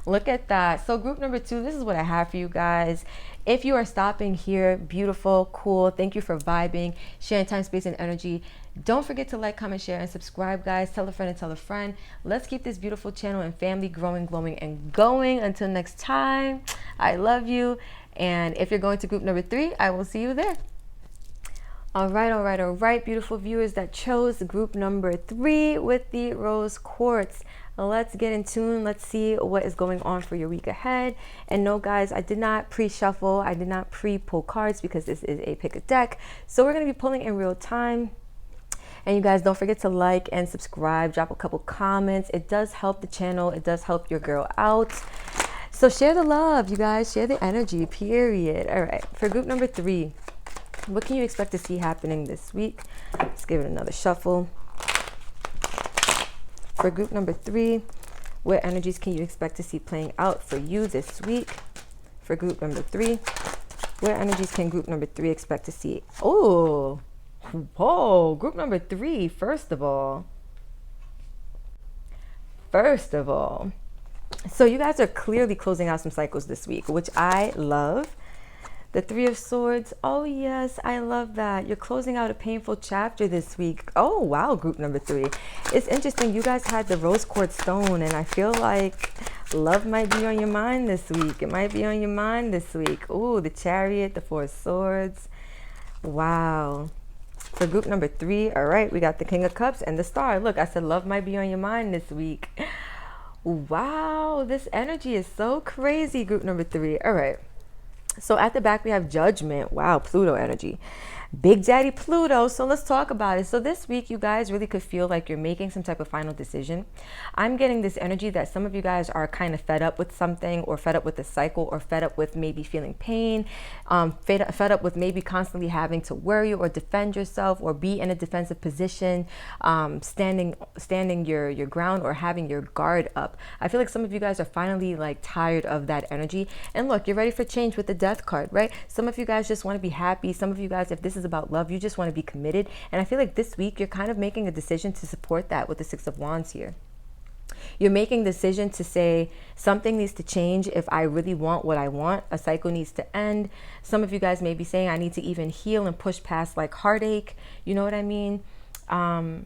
Look at that. So group number 2, this is what I have for you guys. If you are stopping here, beautiful, cool. Thank you for vibing, sharing time, space, and energy. Don't forget to like, comment, share, and subscribe, guys. Tell a friend and tell a friend. Let's keep this beautiful channel and family growing, glowing, and going. Until next time, I love you. And if you're going to group number 3, I will see you there. All right, beautiful viewers that chose group number 3 with the rose quartz. Let's get in tune. Let's see what is going on for your week ahead. And no, guys, I did not pre-shuffle. I did not pre-pull cards because this is a pick a deck. So we're going to be pulling in real time. And you guys, don't forget to like and subscribe. Drop a couple comments. It does help the channel. It does help your girl out. So share the love, you guys. Share the energy, period. All right, for group number 3, what can you expect to see happening this week? Let's give it another shuffle. For group number 3, what energies can you expect to see playing out for you this week? For group number 3, what energies can group number 3 expect to see? Oh, whoa, group number 3, first of all. So you guys are clearly closing out some cycles this week, which I love. The 3 of Swords. Oh, yes, I love that. You're closing out a painful chapter this week. Oh, wow, group number 3. It's interesting. You guys had the rose quartz stone, and I feel like love might be on your mind this week. It might be on your mind this week. Ooh, the Chariot, the 4 of Swords. Wow. For group number 3, all right, we got the King of Cups and the Star. Look, I said love might be on your mind this week. Wow, this energy is so crazy, group number 3. All right. So at the back, we have Judgment. Wow, Pluto energy. Big Daddy Pluto. So let's talk about it. So this week, you guys really could feel like you're making some type of final decision. I'm getting this energy that some of you guys are kind of fed up with something, or fed up with the cycle, or fed up with maybe feeling pain, fed up with maybe constantly having to worry or defend yourself or be in a defensive position, standing your ground or having your guard up. I feel like some of you guys are finally like tired of that energy. And look, you're ready for change with the Death card, right? Some of you guys just want to be happy. Some of you guys, if this is about love, you just want to be committed. And I feel like this week you're kind of making a decision to support that with the Six of Wands here. You're making a decision to say something needs to change if I really want what I want. A cycle needs to end. Some of you guys may be saying I need to even heal and push past like heartache. You know what I mean? Wow.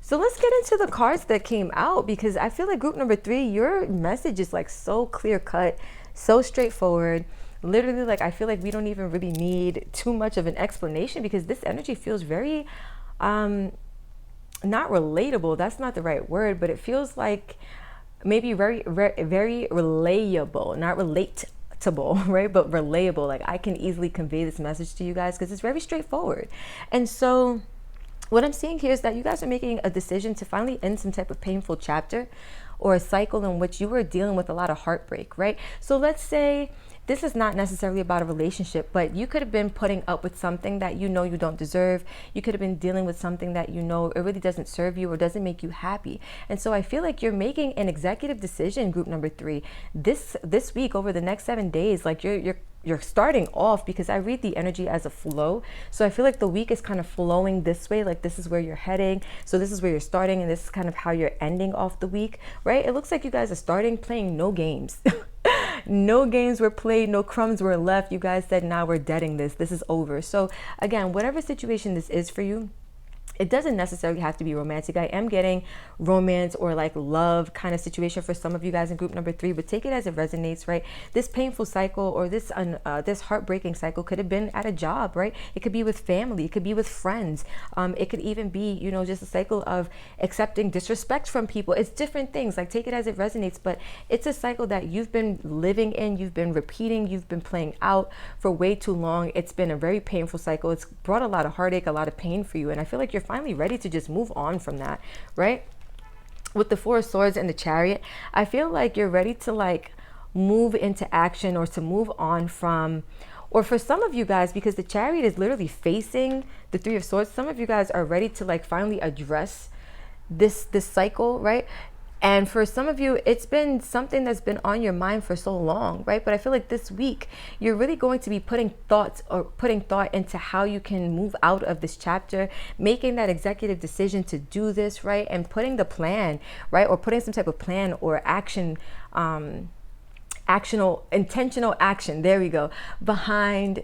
So let's get into the cards that came out, because I feel like group number 3, your message is like so clear cut, so straightforward. Literally, like I feel like we don't even really need too much of an explanation, because this energy feels very not relatable. That's not the right word, but it feels like maybe very relatable, not relatable, right? But relatable. Like I can easily convey this message to you guys because it's very straightforward. And so what I'm seeing here is that you guys are making a decision to finally end some type of painful chapter or a cycle in which you were dealing with a lot of heartbreak, right? So let's say this is not necessarily about a relationship, but you could have been putting up with something that you know you don't deserve. You could have been dealing with something that you know it really doesn't serve you or doesn't make you happy. And so I feel like you're making an executive decision, group number 3, this week, over the next 7 days. Like you're starting off, because I read the energy as a flow. So I feel like the week is kind of flowing this way. Like this is where you're heading. So this is where you're starting, and this is kind of how you're ending off the week, right? It looks like you guys are starting playing no games. No games were played, no crumbs were left. You guys said, now we're deading this. This is over. So again, whatever situation this is for you, it doesn't necessarily have to be romantic. I am getting romance or like love kind of situation for some of you guys in group number 3, but take it as it resonates, right? This painful cycle or this heartbreaking cycle could have been at a job, right? It could be with family. It could be with friends. It could even be, you know, just a cycle of accepting disrespect from people. It's different things. Like take it as it resonates, but it's a cycle that you've been living in, you've been repeating, you've been playing out for way too long. It's been a very painful cycle. It's brought a lot of heartache, a lot of pain for you. And I feel like you're finally ready to just move on from that, right? With the Four of Swords and the Chariot, I feel like you're ready to like move into action or to move on from, or for some of you guys, because the Chariot is literally facing the Three of Swords, some of you guys are ready to like finally address this cycle, right? And for some of you, it's been something that's been on your mind for so long, right? But I feel like this week, you're really going to be putting thought into how you can move out of this chapter, making that executive decision to do this, right? And putting the plan, right? Or putting some type of plan or action, intentional action, there we go, behind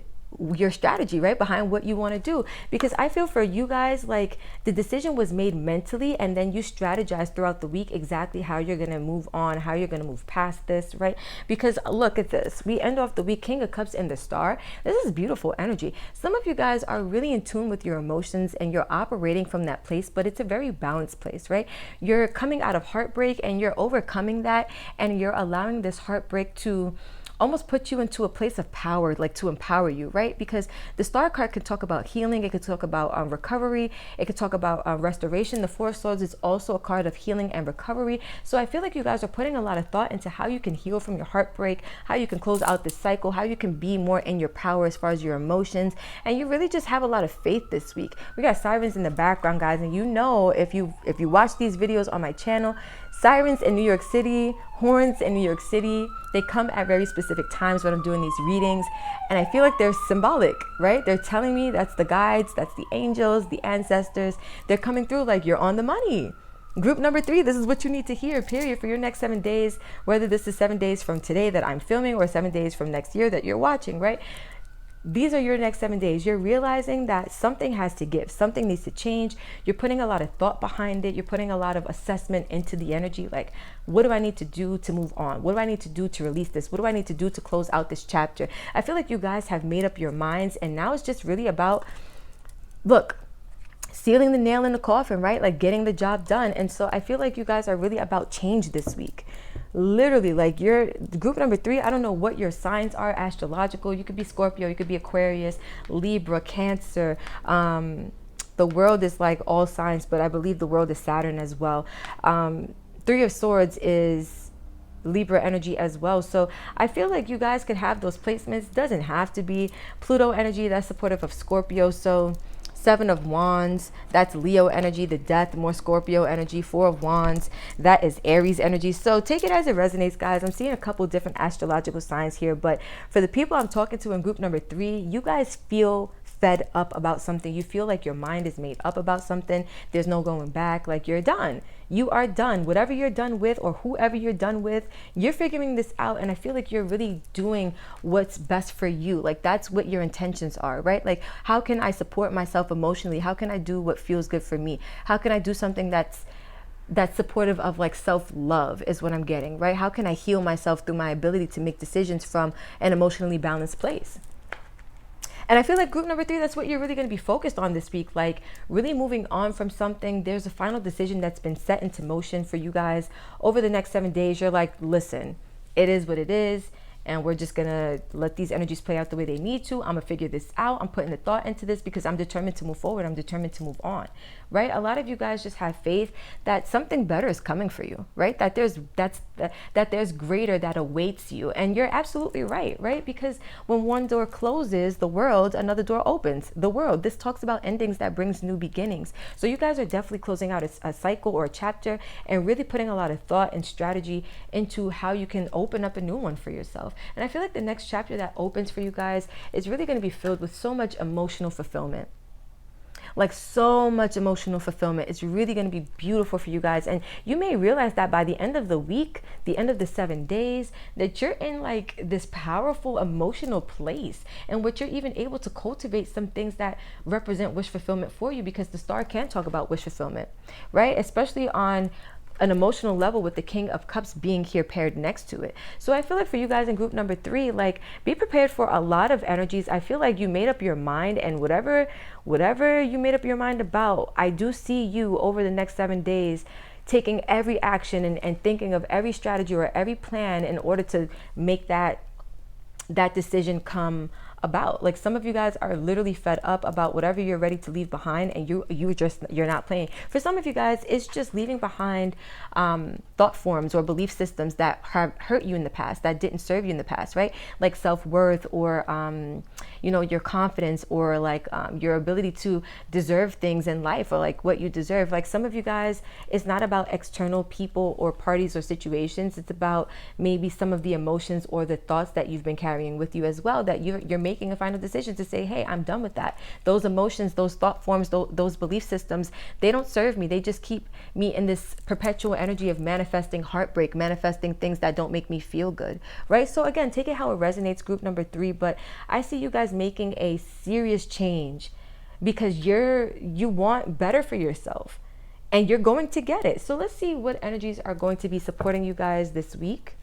your strategy, right? Behind what you want to do. Because I feel for you guys, like the decision was made mentally, and then you strategize throughout the week exactly how you're going to move on, how you're going to move past this, right? Because look at this. We end off the week, King of Cups and the Star. This is beautiful energy. Some of you guys are really in tune with your emotions and you're operating from that place, but it's a very balanced place, right? You're coming out of heartbreak and you're overcoming that, and you're allowing this heartbreak to almost put you into a place of power, like to empower you, right? Because the Star card could talk about healing. It could talk about recovery. It could talk about restoration. The Four of Swords is also a card of healing and recovery. So I feel like you guys are putting a lot of thought into how you can heal from your heartbreak, how you can close out this cycle, how you can be more in your power as far as your emotions. And you really just have a lot of faith this week. We got sirens in the background, guys. And you know, if you watch these videos on my channel, sirens in New York City, horns in New York City, they come at very specific times when I'm doing these readings. And I feel like they're symbolic, right? They're telling me that's the guides, that's the angels, the ancestors. They're coming through like you're on the money. Group number 3, this is what you need to hear, period, for your next 7 days, whether this is 7 days from today that I'm filming or 7 days from next year that you're watching, right? These are your next 7 days. You're realizing that something has to give. Something needs to change. You're putting a lot of thought behind it. You're putting a lot of assessment into the energy. Like, what do I need to do to move on? What do I need to do to release this? What do I need to do to close out this chapter? I feel like you guys have made up your minds, and now it's just really about, look, sealing the nail in the coffin, right? Like getting the job done. And so I feel like you guys are really about change this week. Literally, like your group number 3, I don't know what your signs are astrological. You could be Scorpio, you could be Aquarius, Libra, Cancer. The world is like all signs, but I believe the world is Saturn as well. 3 of Swords is Libra energy as well. So I feel like you guys could have those placements. Doesn't have to be Pluto energy, that's supportive of Scorpio. So 7 of Wands, that's Leo energy, the death, more Scorpio energy. 4 of Wands, that is Aries energy. So take it as it resonates, guys. I'm seeing a couple different astrological signs here, but for the people I'm talking to in group number 3, you guys feel fed up about something. You feel like your mind is made up about something. There's no going back. Like you're done. You are done. Whatever you're done with, or whoever you're done with, you're figuring this out. And I feel like you're really doing what's best for you. Like that's what your intentions are, right? Like, how can I support myself emotionally? How can I do what feels good for me? How can I do something that's supportive of like self-love is what I'm getting, right? How can I heal myself through my ability to make decisions from an emotionally balanced place? And I feel like group number 3, that's what you're really going to be focused on this week. Like really moving on from something. There's a final decision that's been set into motion for you guys over the next 7 days. You're like, listen, it is what it is. And we're just going to let these energies play out the way they need to. I'm going to figure this out. I'm putting the thought into this because I'm determined to move forward. I'm determined to move on, right? A lot of you guys just have faith that something better is coming for you, right? That there's greater that awaits you. And you're absolutely right, right? Because when one door closes, the world, another door opens. The world. This talks about endings that brings new beginnings. So you guys are definitely closing out a cycle or a chapter and really putting a lot of thought and strategy into how you can open up a new one for yourself. And I feel like the next chapter that opens for you guys is really going to be filled with so much emotional fulfillment. Like so much emotional fulfillment. It's really going to be beautiful for you guys. And you may realize that by the end of the week, the end of the 7 days, that you're in like this powerful emotional place, and what you're even able to cultivate some things that represent wish fulfillment for you, because the star can talk about wish fulfillment, right? Especially on an emotional level with the King of Cups being here paired next to it. So I feel like for you guys in group number 3, like be prepared for a lot of energies. I feel like you made up your mind, and whatever you made up your mind about, I do see you over the next 7 days taking every action and thinking of every strategy or every plan in order to make that decision come about. Like some of you guys are literally fed up about whatever you're ready to leave behind, and you're not playing. For some of you guys, it's just leaving behind thought forms or belief systems that have hurt you in the past, that didn't serve you in the past, right? Like self-worth, or your confidence, or like your ability to deserve things in life, or like what you deserve. Like some of you guys, it's not about external people or parties or situations. It's about maybe some of the emotions or the thoughts that you've been carrying with you as well, that you're making a final decision to say, hey, I'm done with that. Those emotions, those thought forms, those belief systems, they don't serve me. They just keep me in this perpetual energy of manifesting heartbreak, manifesting things that don't make me feel good, right? So again, take it how it resonates, group number 3. But I see you guys making a serious change because you want better for yourself, and you're going to get it. So let's see what energies are going to be supporting you guys this week.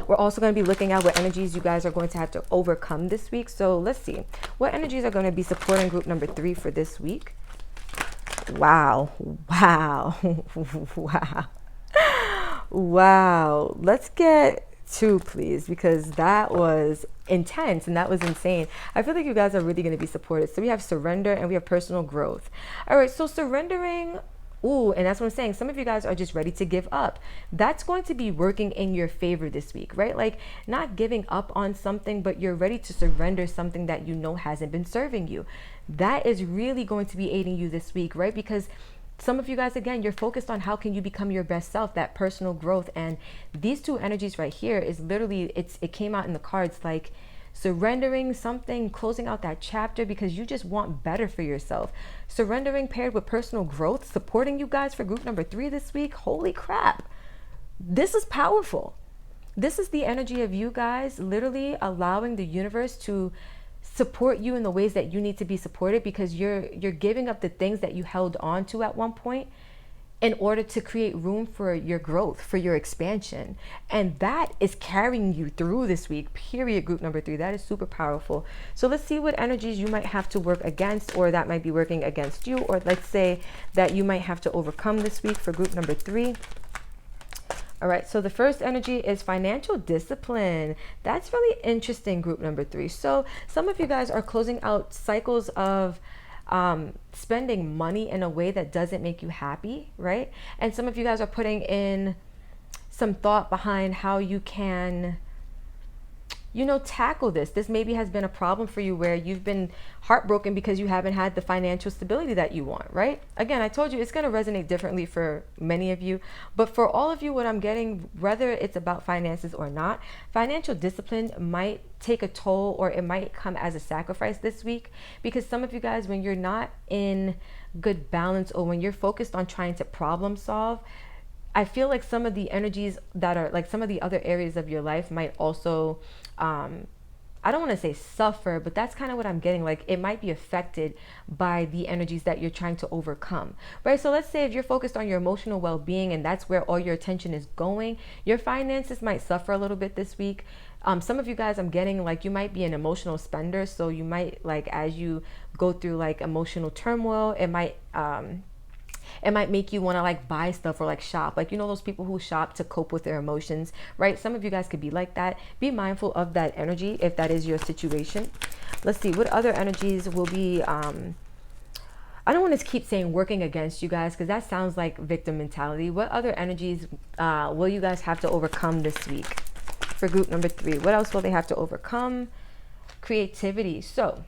We're also going to be looking at what energies you guys are going to have to overcome this week. So let's see what energies are going to be supporting group number 3 for this week. Wow. Let's get 2, please, because that was intense and that was insane. I feel like you guys are really going to be supported. So we have surrender and we have personal growth. All right, so surrendering. Ooh, and that's what I'm saying. Some of you guys are just ready to give up. That's going to be working in your favor this week, right? Like not giving up on something, but you're ready to surrender something that you know hasn't been serving you. That is really going to be aiding you this week, right? Because some of you guys, again, you're focused on how can you become your best self, that personal growth. And these 2 energies right here is literally, it came out in the cards, like surrendering something, closing out that chapter because you just want better for yourself. Surrendering paired with personal growth, supporting you guys for group number 3 this week. Holy crap. This is powerful. This is the energy of you guys literally allowing the universe to support you in the ways that you need to be supported, because you're giving up the things that you held on to at one point in order to create room for your growth, for your expansion. And that is carrying you through this week, period, group number 3. That is super powerful. So let's see what energies you might have to work against, or that might be working against you, or let's say that you might have to overcome this week for group number 3. All right, so the first energy is financial discipline. That's really interesting, group number 3. So some of you guys are closing out cycles of spending money in a way that doesn't make you happy, right? And some of you guys are putting in some thought behind how you can, tackle this. This maybe has been a problem for you where you've been heartbroken because you haven't had the financial stability that you want, right? Again, I told you it's going to resonate differently for many of you, but for all of you, what I'm getting, whether it's about finances or not, financial discipline might take a toll, or it might come as a sacrifice this week, because some of you guys, when you're not in good balance, or when you're focused on trying to problem solve, I feel like some of the energies that are like some of the other areas of your life might also, I don't want to say suffer, but that's kind of what I'm getting. Like it might be affected by the energies that you're trying to overcome, right? So let's say if you're focused on your emotional well-being and that's where all your attention is going, your finances might suffer a little bit this week. Some of you guys, I'm getting like you might be an emotional spender. So you might, like, as you go through like emotional turmoil, it might make you want to like buy stuff or like shop, like, those people who shop to cope with their emotions, right? Some of you guys could be like that. Be mindful of that energy if that is your situation. Let's see what other energies will be, I don't want to keep saying working against you guys, because that sounds like victim mentality. What other energies will you guys have to overcome this week for group number 3? What else will they have to overcome? Creativity. So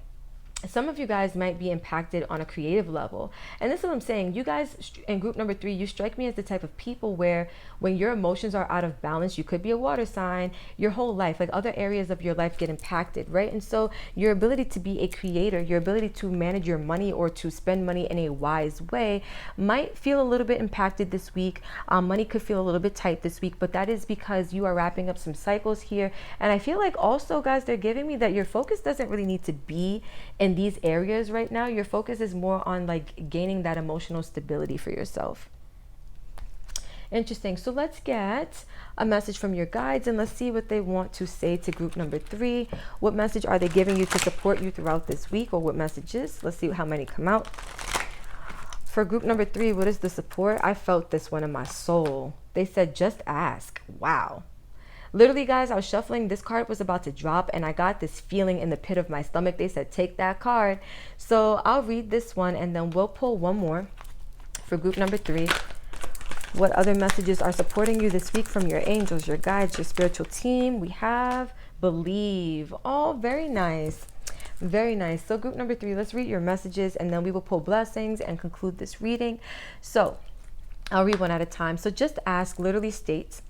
some of you guys might be impacted on a creative level. And this is what I'm saying. You guys in group number 3, you strike me as the type of people where when your emotions are out of balance, you could be a water sign, your whole life, like other areas of your life get impacted, right? And so your ability to be a creator, your ability to manage your money or to spend money in a wise way might feel a little bit impacted this week. Money could feel a little bit tight this week, but that is because you are wrapping up some cycles here. And I feel like also, guys, they're giving me that your focus doesn't really need to be in these areas right now. Your focus is more on like gaining that emotional stability for yourself. Interesting. So let's get a message from your guides and let's see what they want to say to group number 3. What message are they giving you to support you throughout this week, or what messages? Let's see how many come out. For group number 3, what is the support? I felt this one in my soul. They said, just ask. Wow. Literally, guys, I was shuffling. This card was about to drop and I got this feeling in the pit of my stomach. They said, take that card. So I'll read this one and then we'll pull one more for group number 3. What other messages are supporting you this week from your angels, your guides, your spiritual team? We have believe. Oh, very nice. Very nice. So group number 3, let's read your messages and then we will pull blessings and conclude this reading. So I'll read one at a time. So just ask literally states,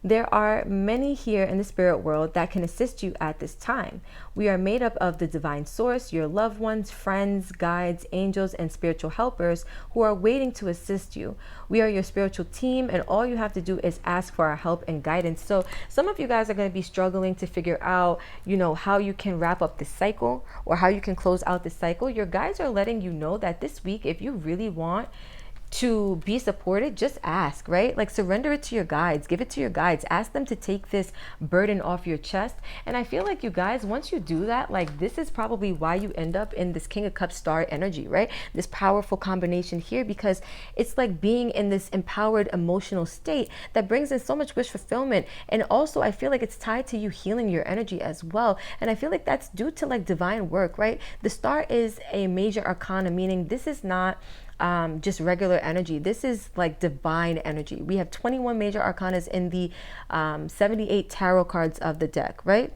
there are many here in the spirit world that can assist you at this time. We are made up of the divine source, your loved ones, friends, guides, angels, and spiritual helpers who are waiting to assist you. We are your spiritual team, and all you have to do is ask for our help and guidance. So some of you guys are going to be struggling to figure out, how you can wrap up this cycle or how you can close out this cycle. Your guides are letting you know that this week, if you really want to be supported, just ask, right? Like surrender it to your guides, give it to your guides, ask them to take this burden off your chest. And I feel like you guys, once you do that, like this is probably why you end up in this King of Cups star energy, right? This powerful combination here, because it's like being in this empowered emotional state that brings in so much wish fulfillment. And also I feel like it's tied to you healing your energy as well. And I feel like that's due to like divine work, right? The star is a major arcana, meaning this is not just regular energy. This is like divine energy. We have 21 major arcanas in the 78 tarot cards of the deck, right?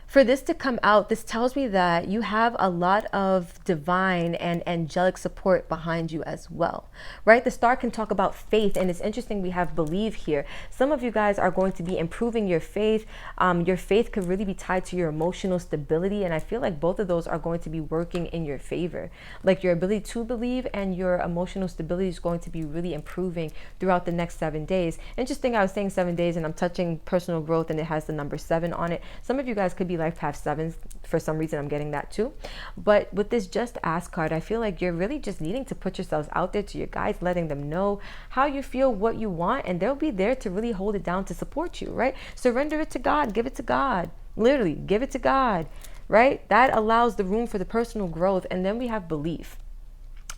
For this to come out, this tells me that you have a lot of divine and angelic support behind you as well, right? The star can talk about faith, and it's interesting we have believe here. Some of you guys are going to be improving your faith. Your faith could really be tied to your emotional stability, and I feel like both of those are going to be working in your favor. Like your ability to believe and your emotional stability is going to be really improving throughout the next 7 days. Interesting, I was saying 7 days and I'm touching personal growth and it has the number 7 on it. Some of you guys could be life path 7s. For some reason I'm getting that too. But with this just ask card, I feel like you're really just needing to put yourselves out there to your guides, letting them know how you feel, what you want, and they'll be there to really hold it down to support you, right? Surrender it to God, give it to God. Literally give it to God, right? That allows the room for the personal growth. And then we have belief.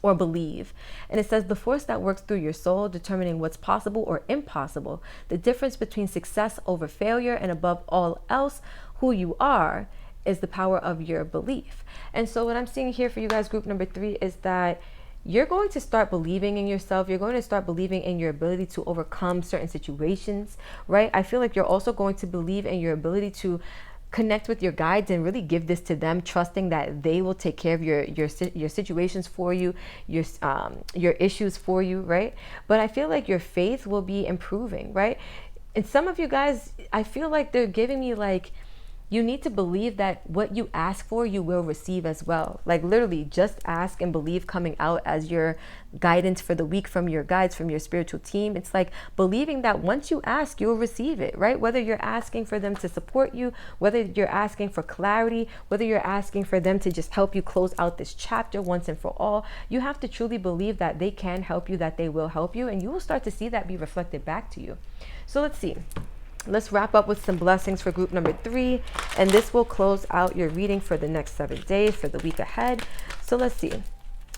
or believe. And it says the force that works through your soul, determining what's possible or impossible, the difference between success over failure, and above all else, who you are, is the power of your belief. And so what I'm seeing here for you guys, group number 3, is that you're going to start believing in yourself. You're going to start believing in your ability to overcome certain situations, right? I feel like you're also going to believe in your ability to connect with your guides and really give this to them, trusting that they will take care of your situations for you, your issues for you, right? But I feel like your faith will be improving, right? And some of you guys, I feel like they're giving me like, you need to believe that what you ask for, you will receive as well. Like literally just ask and believe coming out as your guidance for the week from your guides, from your spiritual team. It's like believing that once you ask, you'll receive it, right? Whether you're asking for them to support you, whether you're asking for clarity, whether you're asking for them to just help you close out this chapter once and for all, you have to truly believe that they can help you, that they will help you, and you will start to see that be reflected back to you. So let's see. Let's wrap up with some blessings for group number 3, and this will close out your reading for the next 7 days, for the week ahead. So let's see.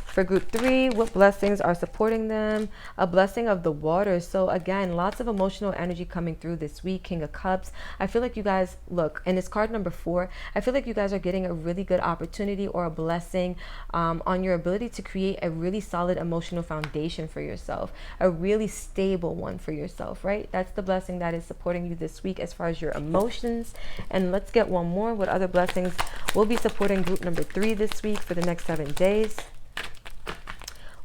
For group 3, what blessings are supporting them? A blessing of the water. So again, lots of emotional energy coming through this week. King of Cups. I feel like you guys, look, and it's card number 4. I feel like you guys are getting a really good opportunity or a blessing on your ability to create a really solid emotional foundation for yourself. A really stable one for yourself, right? That's the blessing that is supporting you this week as far as your emotions. And let's get one more. What other blessings will be supporting group number 3 this week for the next 7 days?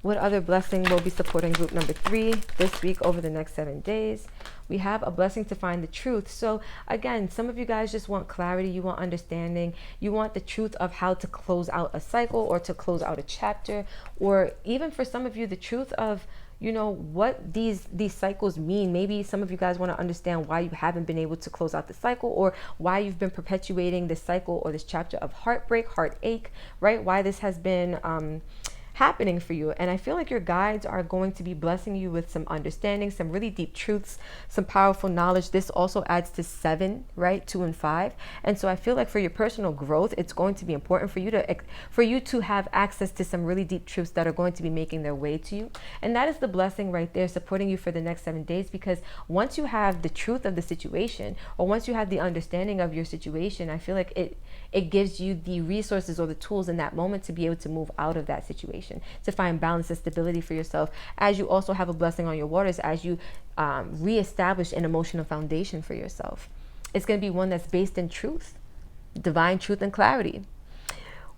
What other blessing will be supporting group number 3 this week over the next 7 days? We have a blessing to find the truth. So again, some of you guys just want clarity. You want understanding. You want the truth of how to close out a cycle or to close out a chapter, or even for some of you, the truth of, you know, what these cycles mean. Maybe some of you guys want to understand why you haven't been able to close out the cycle, or why you've been perpetuating this cycle or this chapter of heartbreak, heartache, right? Why this has been happening for you. And I feel like your guides are going to be blessing you with some understanding, some really deep truths, some powerful knowledge. This also adds to 7, right? 2 and 5. And so I feel like for your personal growth, it's going to be important for you to have access to some really deep truths that are going to be making their way to you. And that is the blessing right there, supporting you for the next 7 days, because once you have the truth of the situation, or once you have the understanding of your situation, I feel like it gives you the resources or the tools in that moment to be able to move out of that situation, to find balance and stability for yourself, as you also have a blessing on your waters as you reestablish an emotional foundation for yourself. It's going to be one that's based in truth, divine truth, and clarity.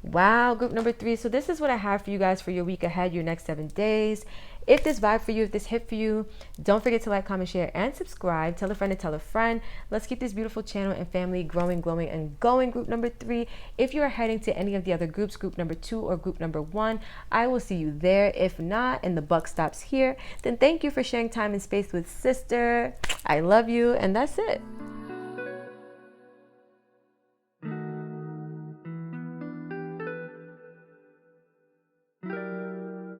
Wow, group number 3. So this is what I have for you guys for your week ahead, your next 7 days. If this vibe for you, if this hit for you, don't forget to like, comment, share, and subscribe. Tell a friend to tell a friend. Let's keep this beautiful channel and family growing, glowing, and going. Group number 3. If you are heading to any of the other groups, group number 2 or group number 1, I will see you there. If not, and the buck stops here, then thank you for sharing time and space with sister. I love you, and that's it.